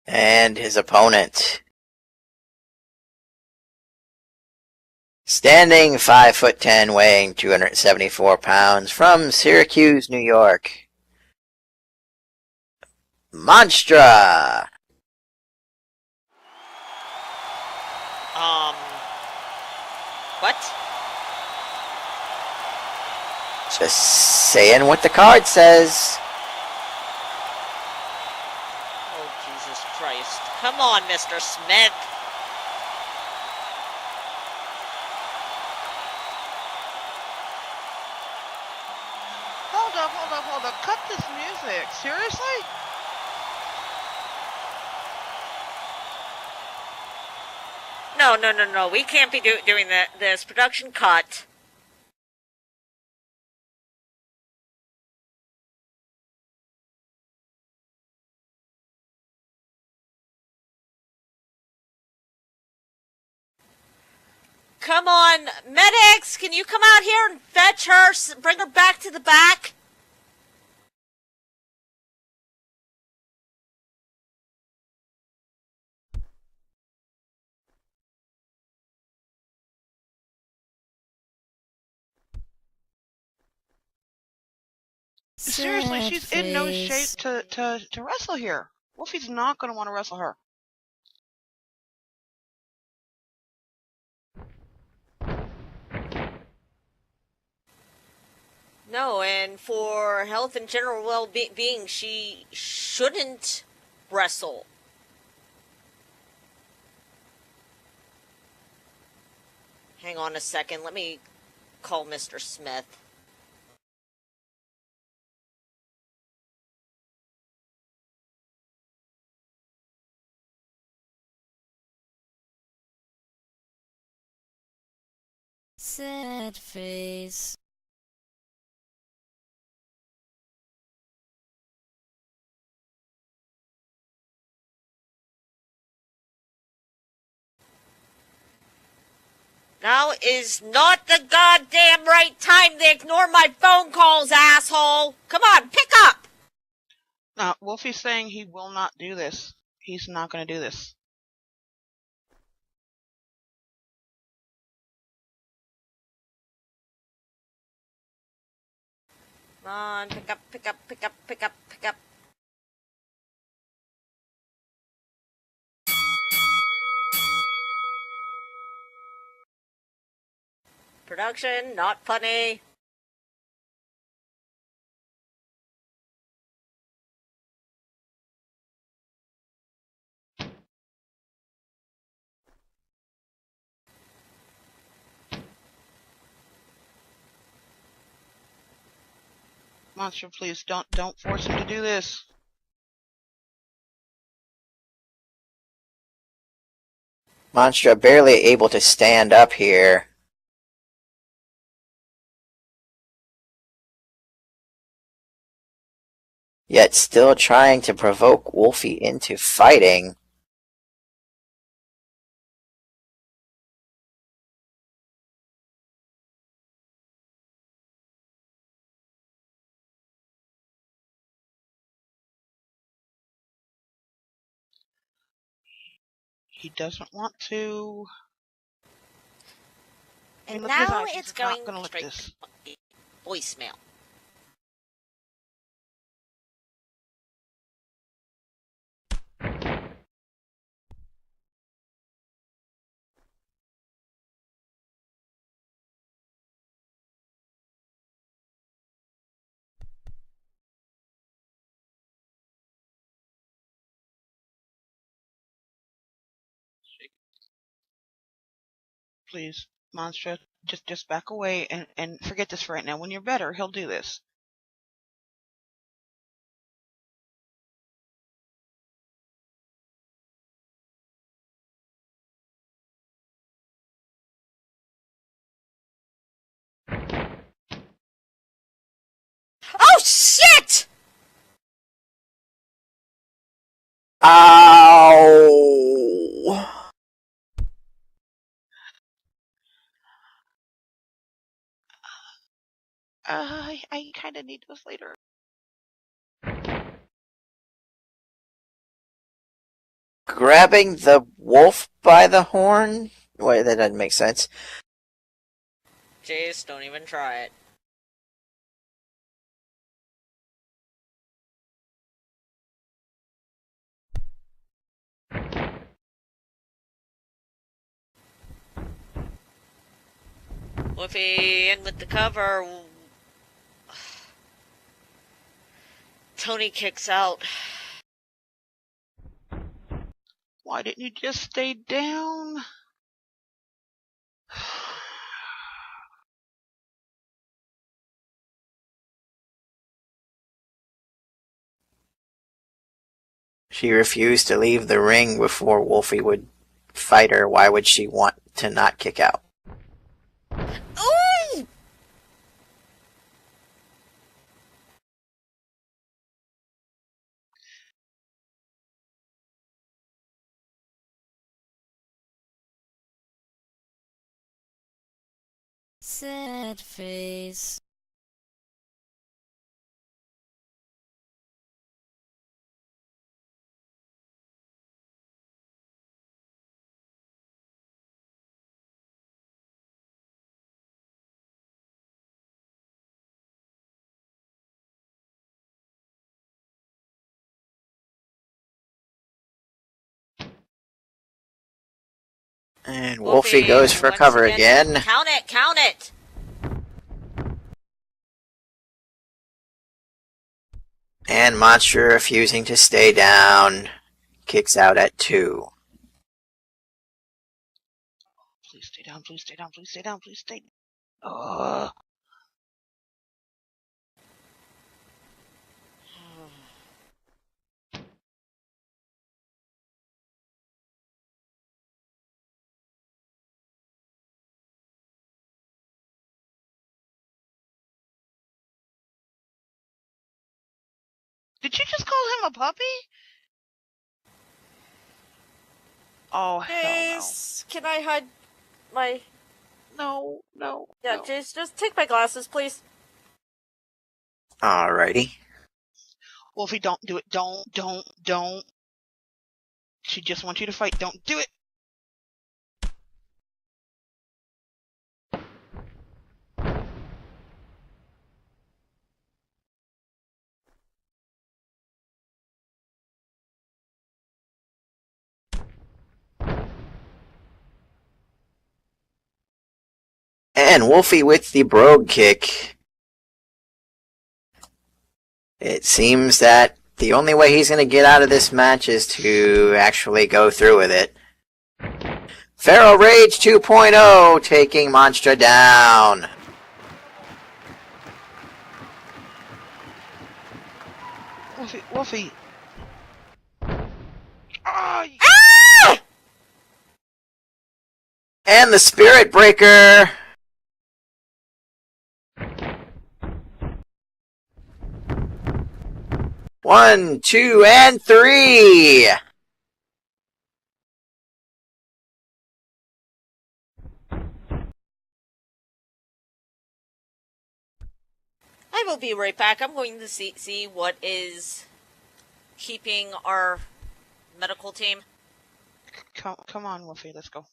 And his opponent. Standing 5'10", weighing 274 pounds, from Syracuse, New York, Monstra. What? Just saying what the card says. Oh, Jesus Christ. Come on, Mr. Smith. Hold up. Cut this music. Seriously? No. We can't be doing this. Production cut. Come on, medics! Can you come out here and fetch her? Bring her back to the back? Seriously, she's in no shape to wrestle here. Wolfie's not going to want to wrestle her. No, and for health and general well-being, she shouldn't wrestle. Hang on a second. Let me call Mr. Smith. Sad face. Now is not the goddamn right time to ignore my phone calls, asshole! Come on, pick up! Now, Wolfie's saying he will not do this. He's not going to do this. Come on, pick up, pick up, pick up, pick up, pick up. Production, not funny. Monster, please don't force him to do this. Monstra barely able to stand up here. Yet still trying to provoke Wolfie into fighting. He doesn't want to. And Look at his now eyes. it's He's not going gonna let straight this. to voicemail. Please, Monstra, just back away and forget this for right now. When you're better, he'll do this. Oh shit! Ow! I kind of need this later. Grabbing the wolf by the horn? Wait, that doesn't make sense. Jace, don't even try it. Wolfie, in with the cover. Tony kicks out. Why didn't you just stay down? She refused to leave the ring before Wolfie would fight her. Why would she want to not kick out? Ooh! Sad face. And Wolfie goes for once cover again. Count it, count it! And Monster refusing to stay down. Kicks out at 2. Please stay down. Please stay down. Please stay down. Please stay. Ugh. Did you just call him a puppy? Oh, hell Jace, can I hide my... no. No, Yeah, no. Jace, just take my glasses, please. Alrighty. Wolfie, don't do it. Don't. She just wants you to fight. Don't do it. And Wolfie with the brogue kick. It seems that the only way he's going to get out of this match is to actually go through with it. Feral Rage 2.0 taking Monstra down. Wolfie. Ah! And the Spirit Breaker. One, two, and three. I will be right back. I'm going to see what is keeping our medical team. Come on, Wolfie, let's go.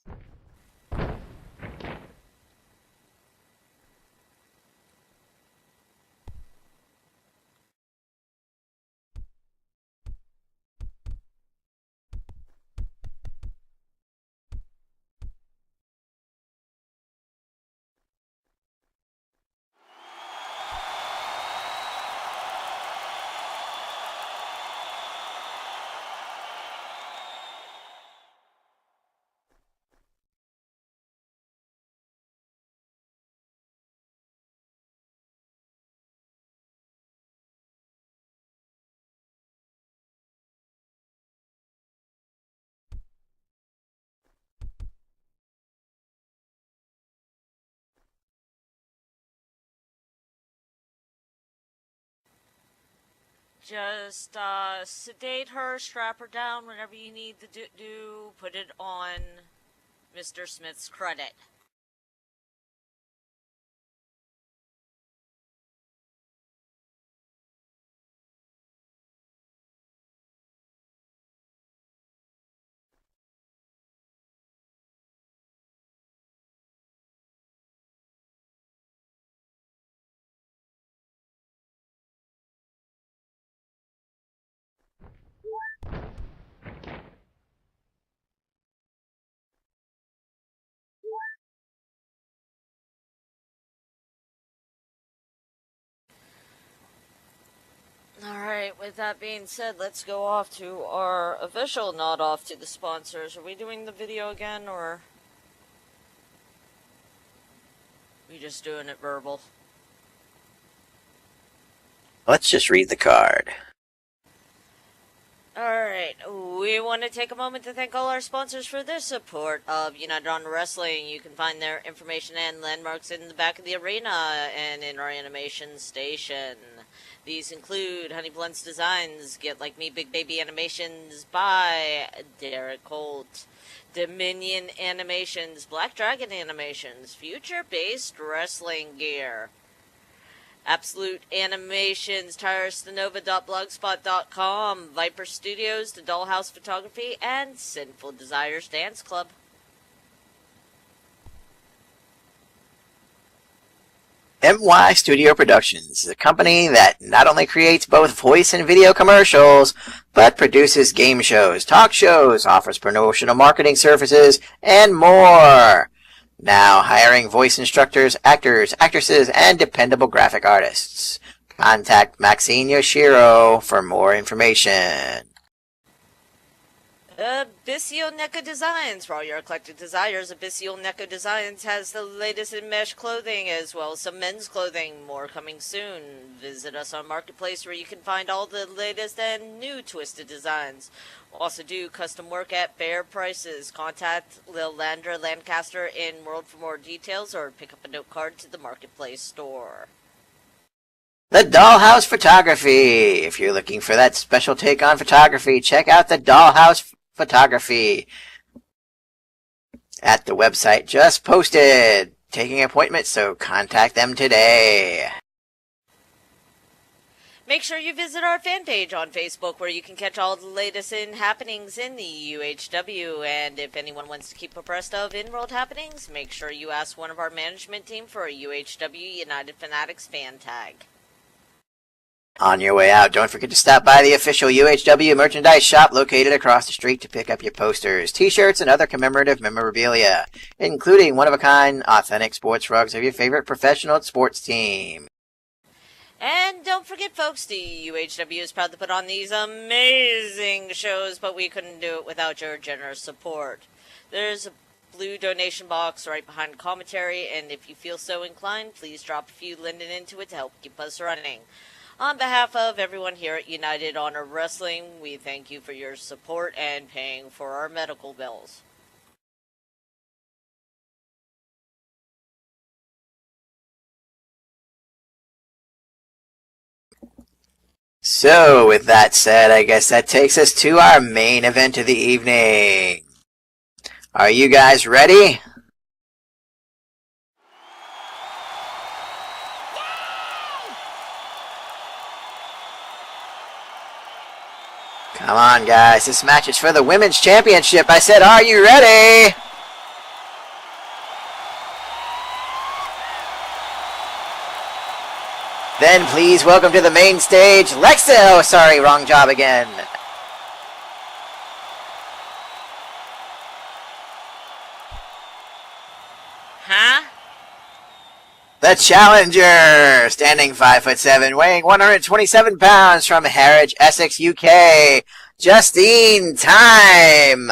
Just sedate her, strap her down, whatever you need to do. Put it on Mr. Smith's credit. Alright, with that being said, let's go off to our official nod off to the sponsors. Are we doing the video again, or are we just doing it verbal? Let's just read the card. Alright, we want to take a moment to thank all our sponsors for their support of United on Wrestling. You can find their information and landmarks in the back of the arena and in our animation station. These include Honey Blunt's Designs, Get Like Me Big Baby Animations by Derek Holt, Dominion Animations, Black Dragon Animations, Future-Based Wrestling Gear, Absolute Animations, TyrusTheNova.blogspot.com, Viper Studios, The Dollhouse Photography, and Sinful Desires Dance Club. MY Studio Productions, a company that not only creates both voice and video commercials, but produces game shows, talk shows, offers promotional marketing services, and more. Now hiring voice instructors, actors, actresses, and dependable graphic artists. Contact Maxine Yoshiro for more information. Abyssal Neko Designs. For all your eclectic desires, Abyssal Neko Designs has the latest in mesh clothing as well as some men's clothing. More coming soon. Visit us on Marketplace where you can find all the latest and new twisted designs. Also do custom work at fair prices. Contact Lilandra Lancaster in World for more details or pick up a note card to the Marketplace store. The Dollhouse Photography. If you're looking for that special take on photography, check out the Dollhouse Photography at the website just posted. Taking appointments, so contact them today. Make sure you visit our fan page on Facebook where you can catch all the latest in happenings in the UHW. And if anyone wants to keep abreast of in-world happenings, make sure you ask one of our management team for a UHW United Fanatics fan tag. On your way out, don't forget to stop by the official UHW merchandise shop located across the street to pick up your posters, t-shirts, and other commemorative memorabilia, including one-of-a-kind, authentic sports rugs of your favorite professional sports team. And don't forget, folks, the UHW is proud to put on these amazing shows, but we couldn't do it without your generous support. There's a blue donation box right behind commentary, and if you feel so inclined, please drop a few linden into it to help keep us running. On behalf of everyone here at United Honor Wrestling, we thank you for your support and paying for our medical bills. So, with that said, I guess that takes us to our main event of the evening. Are you guys ready? Come on, guys. This match is for the Women's Championship. I said, are you ready? Then please welcome to the main stage, Lexa. Oh, sorry, wrong job again. Huh? The challenger, standing 5'7", weighing 127 pounds, from Harwich, Essex, UK, Justine Time.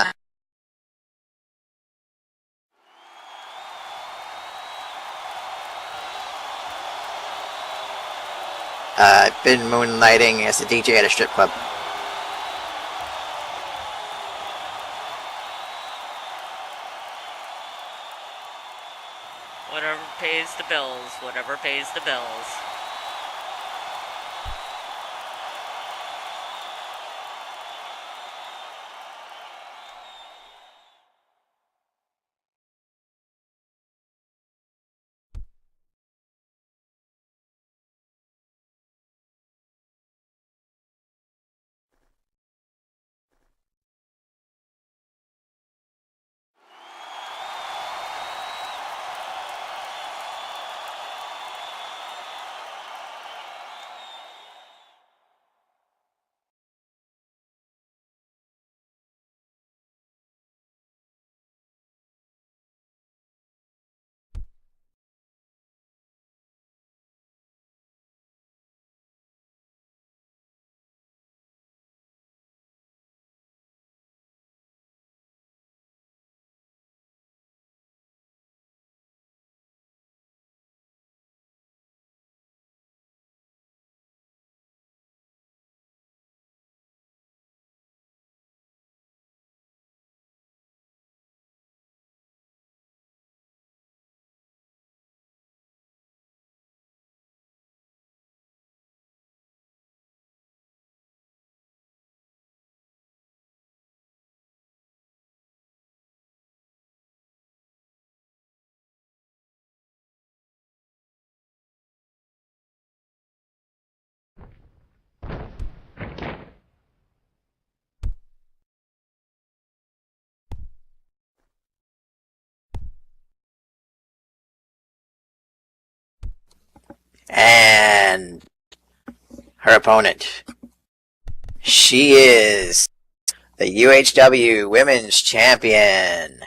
I've been moonlighting as a DJ at a strip club. Whatever pays the bills, whatever pays the bills. And her opponent, she is the UHW Women's Champion,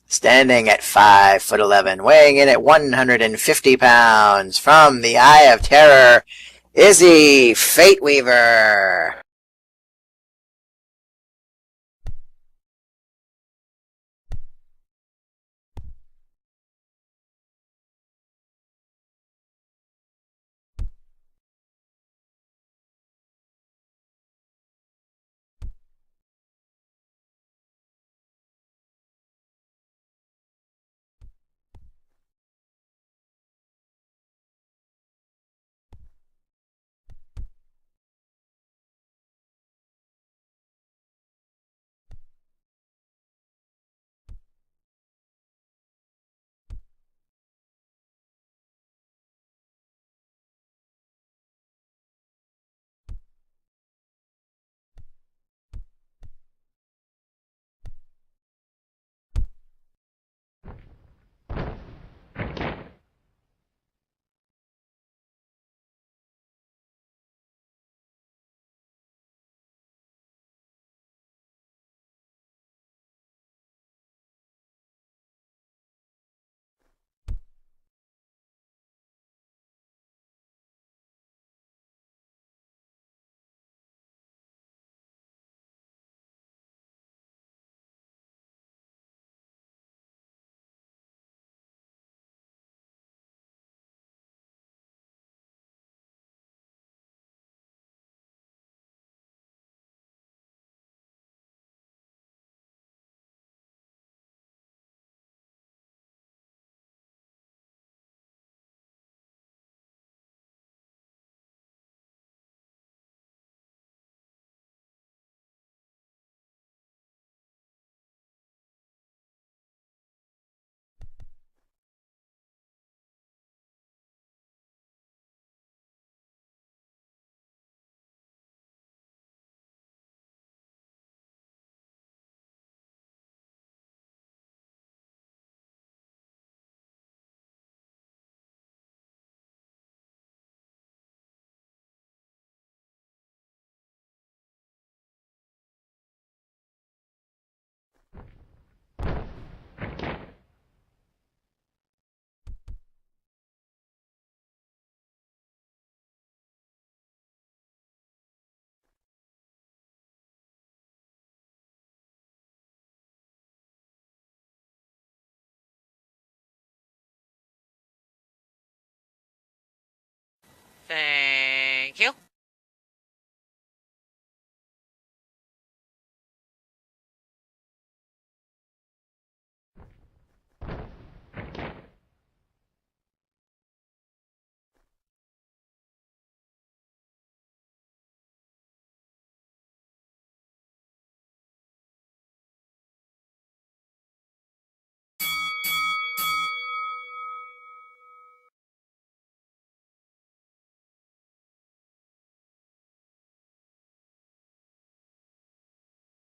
standing at 5'11", weighing in at 150 pounds, from the Eye of Terror, Izzy Fate Weaver.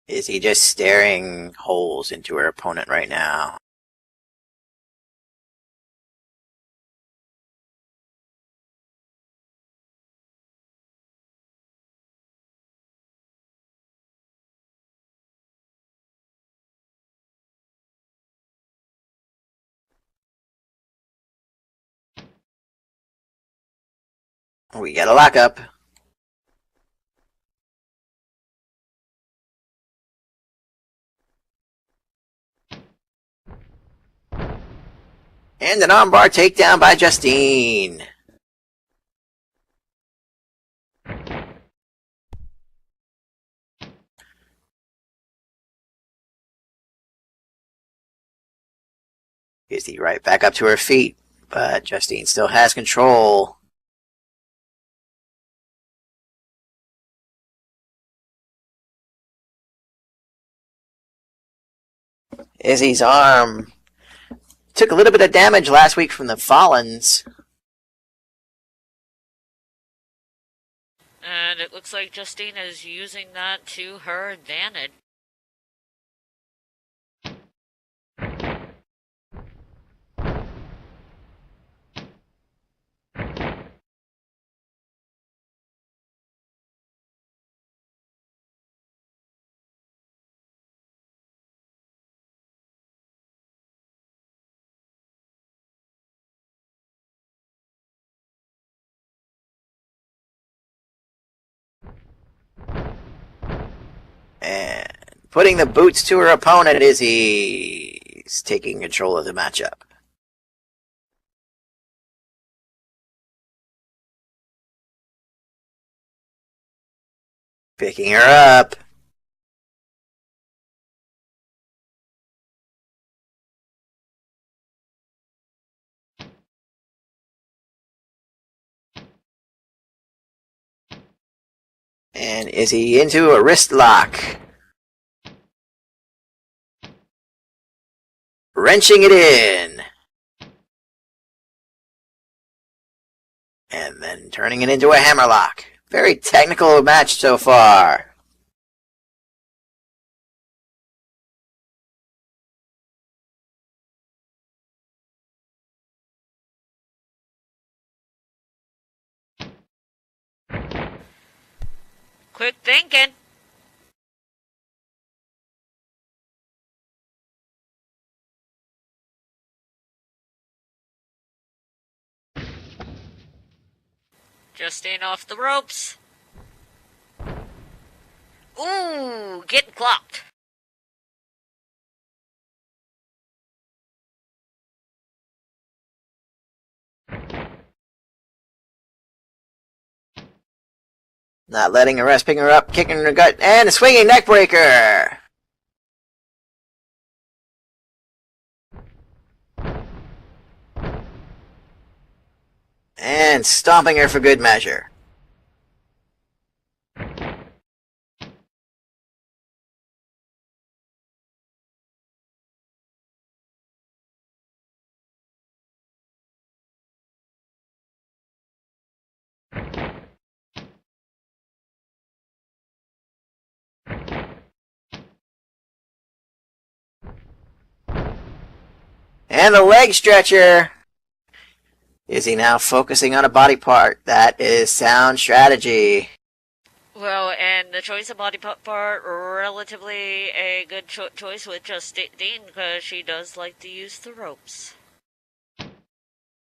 Is he just staring holes into her opponent right now? We get a lockup. And an armbar takedown by Justine. Izzy right back up to her feet, but Justine still has control. Izzy's arm took a little bit of damage last week from the Fallens. And it looks like Justine is using that to her advantage. And putting the boots to her opponent, Izzy's taking control of the matchup. Picking her up. And Izzy into a wrist lock. Wrenching it in. And then turning it into a hammerlock. Very technical match so far. Quick thinking. Justine off the ropes. Ooh, getting clocked. Not letting her rest, picking her up, kicking her in the gut, and a swinging neckbreaker. And stomping her for good measure. And the leg stretcher. Is he now focusing on a body part? That is sound strategy. Well, and the choice of body part, relatively a good choice with Justine, because she does like to use the ropes.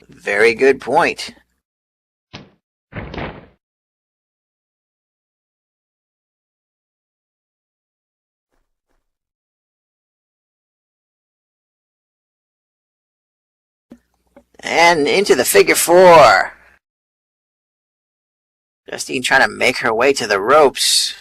Very good point. And into the figure four. Justine trying to make her way to the ropes.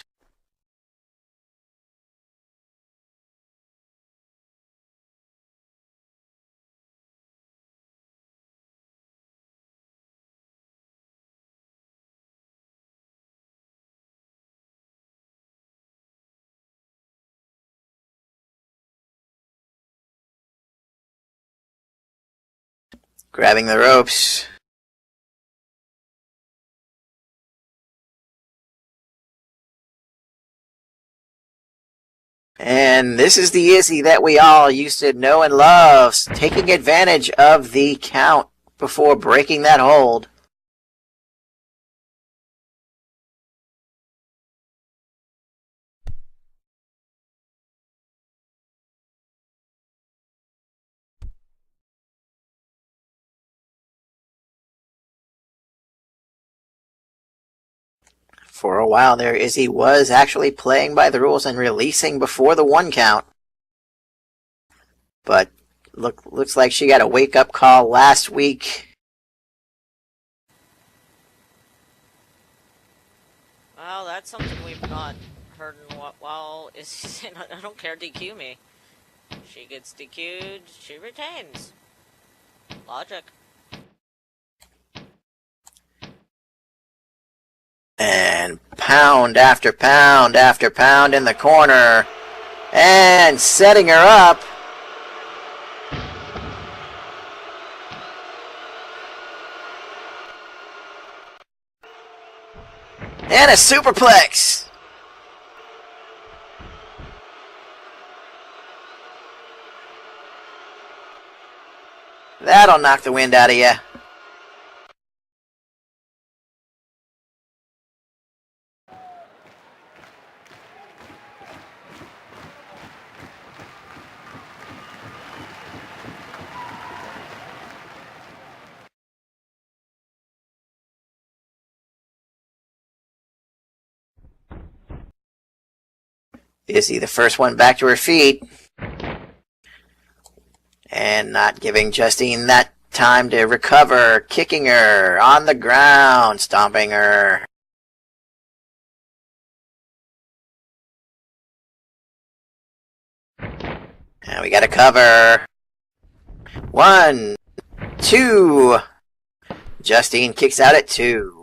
Grabbing the ropes. And this is the Izzy that we all used to know and love, taking advantage of the count before breaking that hold. For a while there, Izzy was actually playing by the rules and releasing before the 1 count. But looks like she got a wake-up call last week. Well, that's something we've not heard in a while. Is I don't care, DQ me. She gets DQ'd, she retains. Logic. And pound after pound after pound in the corner. And setting her up. And a superplex. That'll knock the wind out of you. Izzy, the first one back to her feet. And not giving Justine that time to recover, kicking her on the ground, stomping her. And we got to cover. 1, 2. Justine kicks out at 2.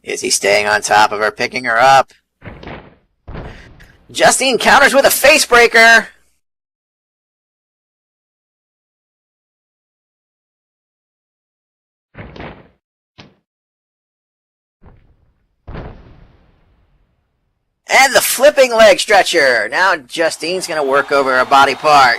Is he staying on top of her, picking her up? Justine counters with a face breaker. And the flipping leg stretcher. Now Justine's going to work over a body part.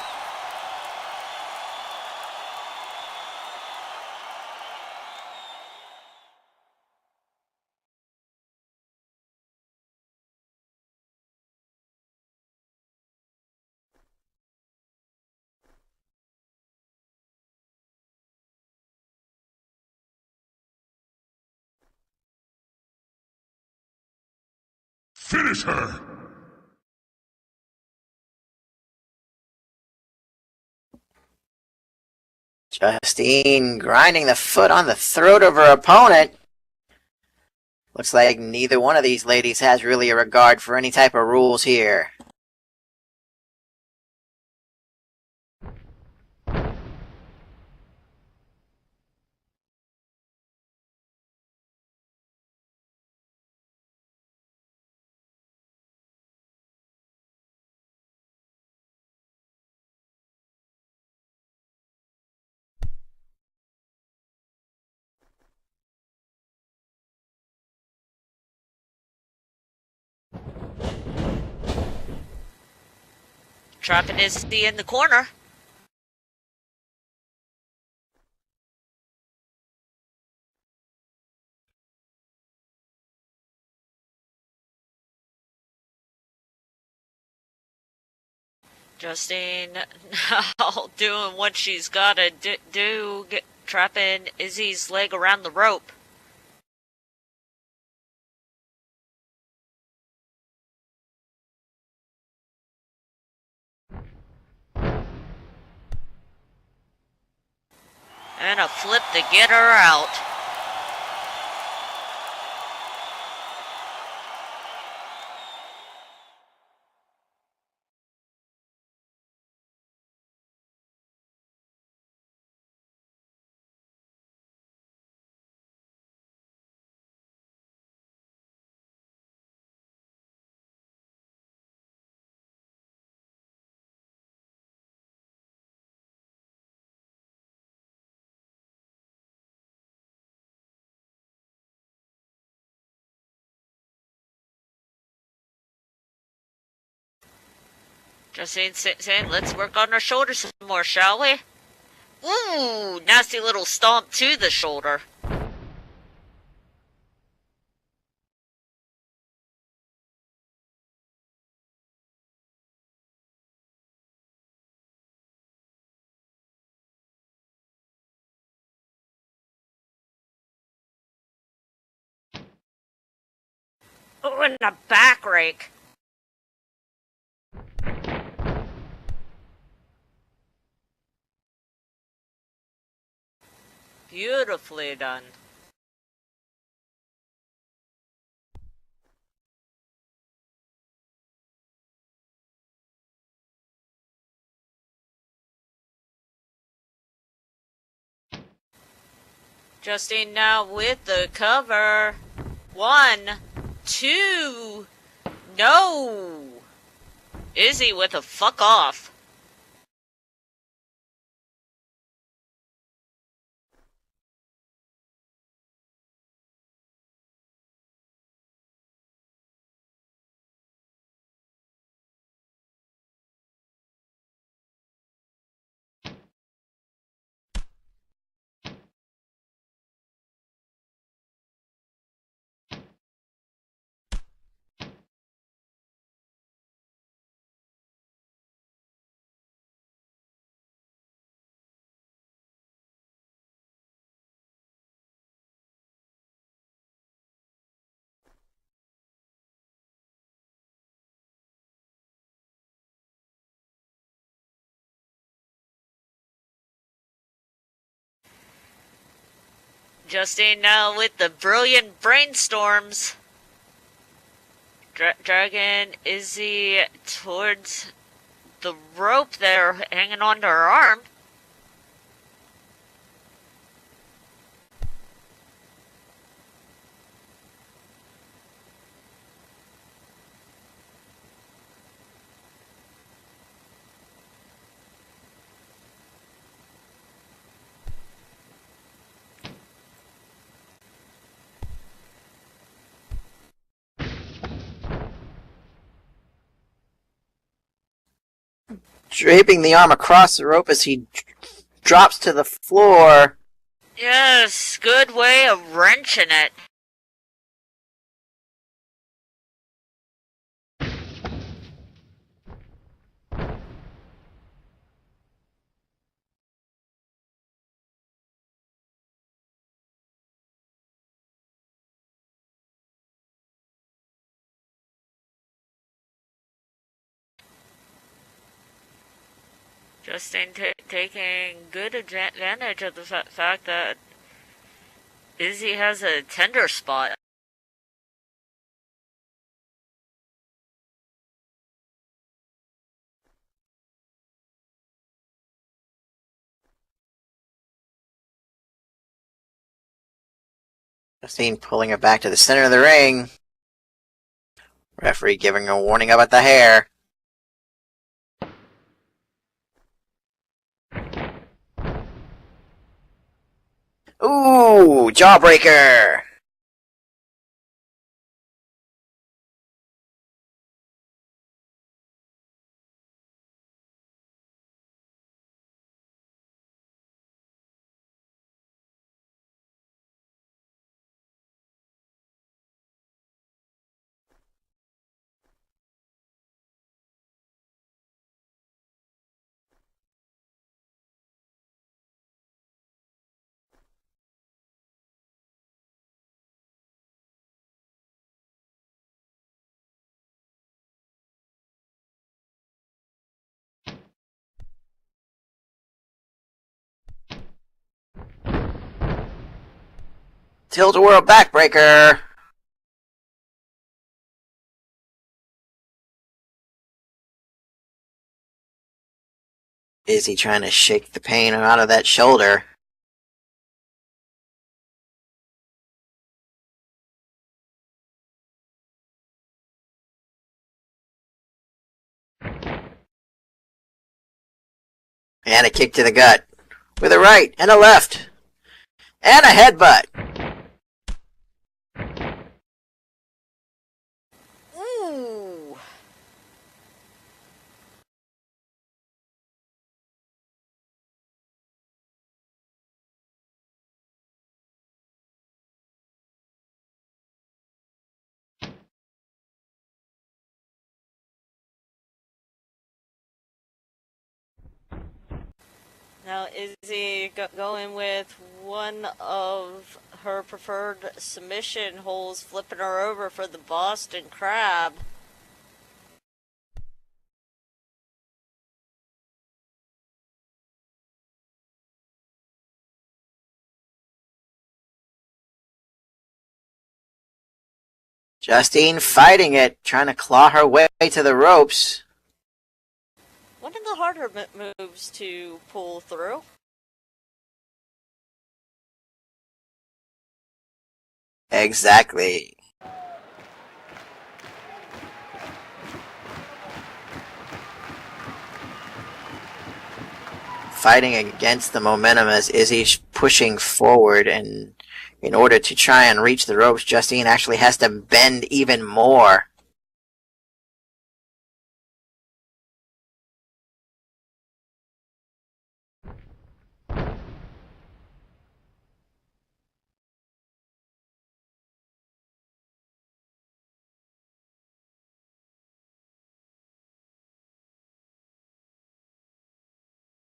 Finish her! Justine grinding the foot on the throat of her opponent. Looks like neither one of these ladies has really a regard for any type of rules here. Trapping Izzy in the corner. Justine now doing what she's gotta do, trapping Izzy's leg around the rope. And a flip to get her out. Justine saying, let's work on our shoulders some more, shall we? Ooh, nasty little stomp to the shoulder. Oh, and a back rake. Beautifully done. Justine now with the cover. 1, 2. No. Izzy with a fuck off. Justine now with the brilliant brainstorms. Dragging Izzy towards the rope there, hanging onto her arm. Draping the arm across the rope as he drops to the floor. Yes, good way of wrenching it. Justine taking good advantage of the fact that Izzy has a tender spot. Justine pulling her back to the center of the ring. Referee giving a warning about the hair. Ooh, jawbreaker! Tilt-a-whirl backbreaker! Is he trying to shake the pain out of that shoulder? And a kick to the gut. With a right and a left. And a headbutt. Ooh. Now, Izzy going with one of her preferred submission holds, flipping her over for the Boston Crab. Justine fighting it, trying to claw her way to the ropes. One of the harder moves to pull through. Exactly. Fighting against the momentum as Izzy's pushing forward, and in order to try and reach the ropes, Justine actually has to bend even more.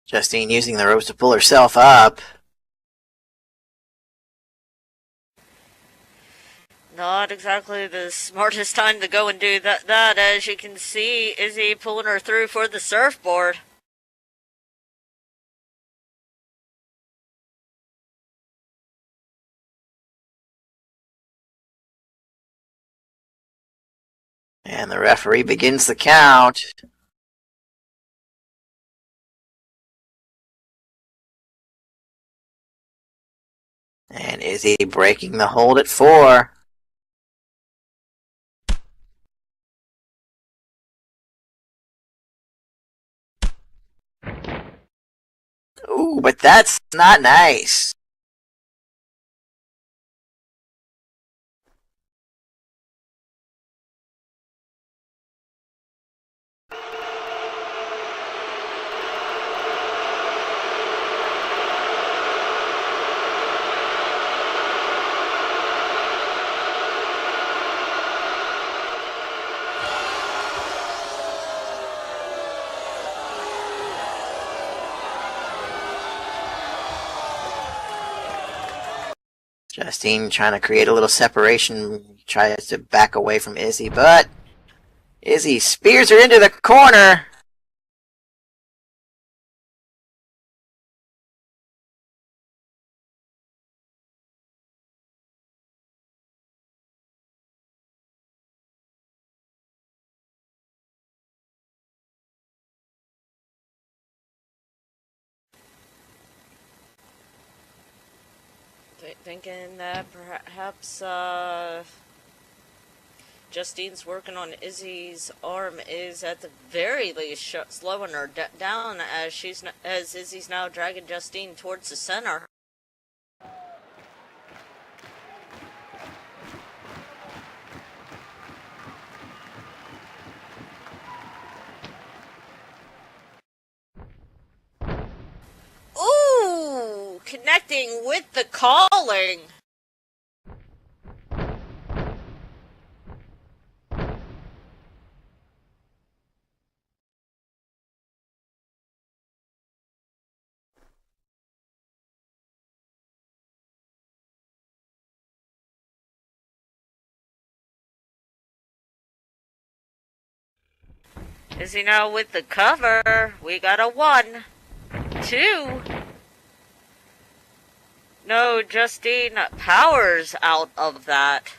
Justine using the ropes to pull herself up. Not exactly the smartest time to go and do that, as you can see Izzy pulling her through for the surfboard. And the referee begins the count. And Izzy breaking the hold at 4. Ooh, but that's not nice. Justine trying to create a little separation, tries to back away from Izzy, but Izzy spears her into the corner. Thinking that perhaps Justine's working on Izzy's arm is at the very least slowing her down as Izzy's now dragging Justine towards the center. Ooh, connecting with the calling. Izzy now with the cover. We got a 1, 2. No, Justine powers out of that.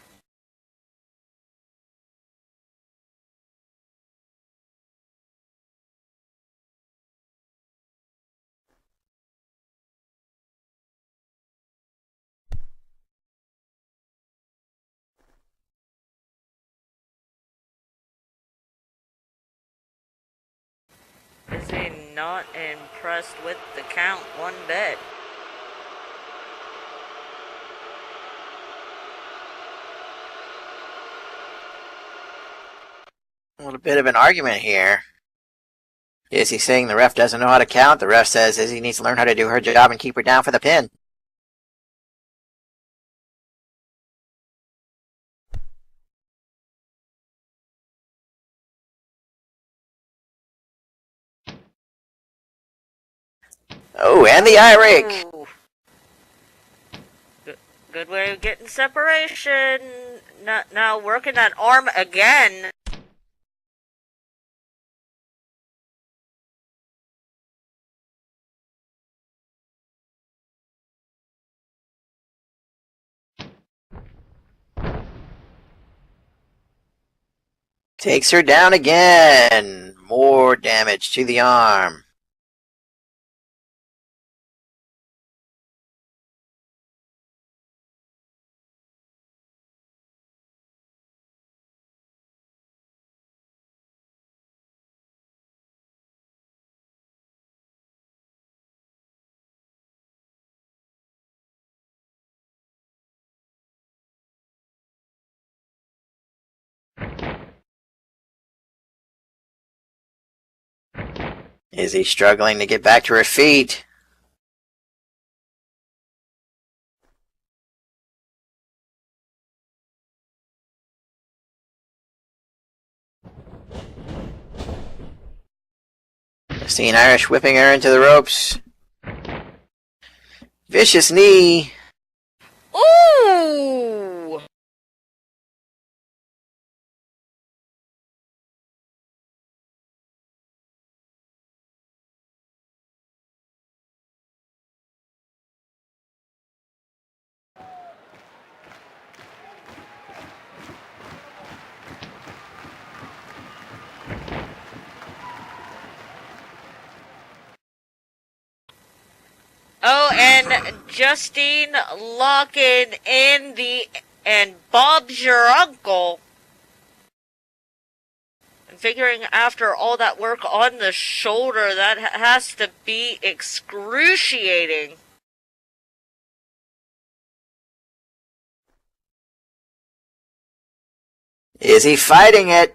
Izzy not impressed with the count one bit. A little bit of an argument here. Izzy saying the ref doesn't know how to count. The ref says Izzy needs to learn how to do her job and keep her down for the pin. Oh, and the eye rake. Ooh. Good way of getting separation. Now working that arm again. Takes her down again. More damage to the arm. Izzy struggling to get back to her feet. Justine Irish whipping her into the ropes. Vicious knee. Ooh! Oh, and Justine locking in and Bob's your uncle. And figuring after all that work on the shoulder, that has to be excruciating. Is he fighting it?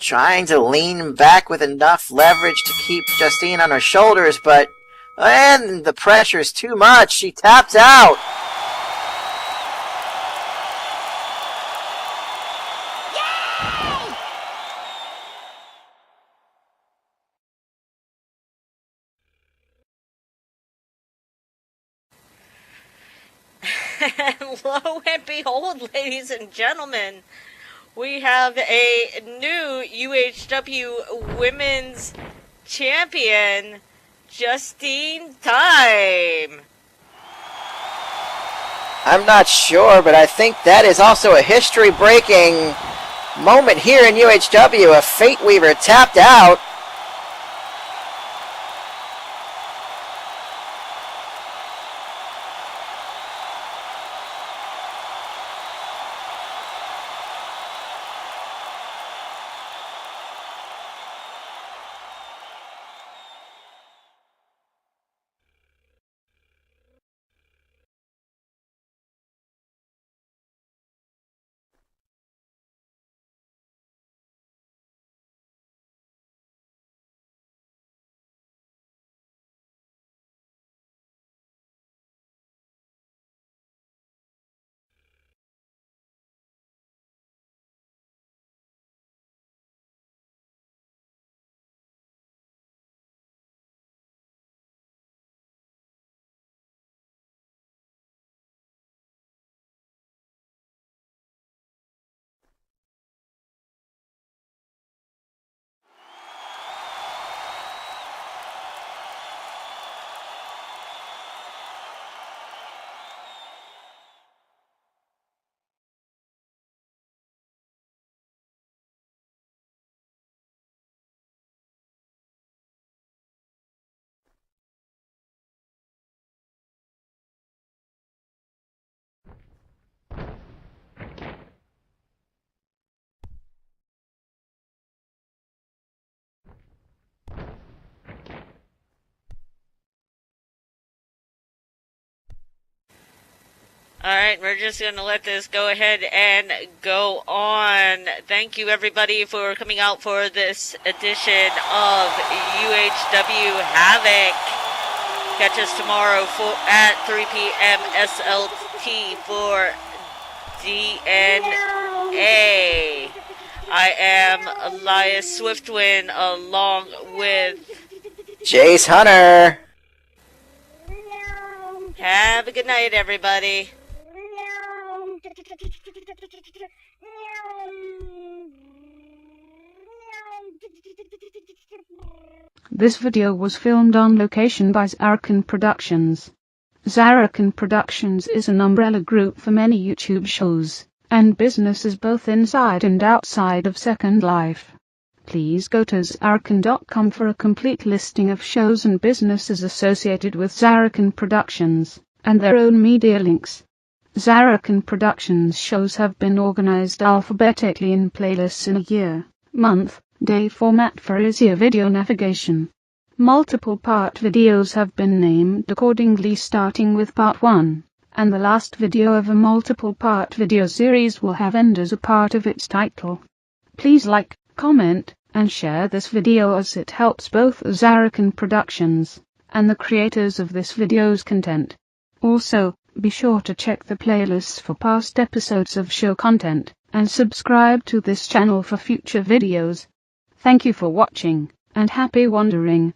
Trying to lean back with enough leverage to keep Justine on her shoulders, but and the pressure is too much. She tapped out. And lo and behold, ladies and gentlemen, we have a new UHW Women's Champion, Justine Time. I'm not sure, but I think that is also a history-breaking moment here in UHW. A Fate Weaver tapped out. Alright, we're just going to let this go ahead and go on. Thank you, everybody, for coming out for this edition of UHW Havok. Catch us tomorrow at 3 p.m. SLT for DNA. I am Elias Swiftwind along with Jace Hunter. Have a good night, everybody. This video was filmed on location by Zarrakan Productions. Zarrakan Productions is an umbrella group for many YouTube shows and businesses both inside and outside of Second Life. Please go to Zarrakan.com for a complete listing of shows and businesses associated with Zarrakan Productions and their own media links. Zarrakan Productions shows have been organized alphabetically in playlists in a year, month, day format for easier video navigation. Multiple part videos have been named accordingly, starting with part 1, and the last video of a multiple part video series will have end as a part of its title. Please like, comment, and share this video as it helps both Zarrakan Productions and the creators of this video's content. Also, be sure to check the playlists for past episodes of show content, and subscribe to this channel for future videos. Thank you for watching, and happy wandering.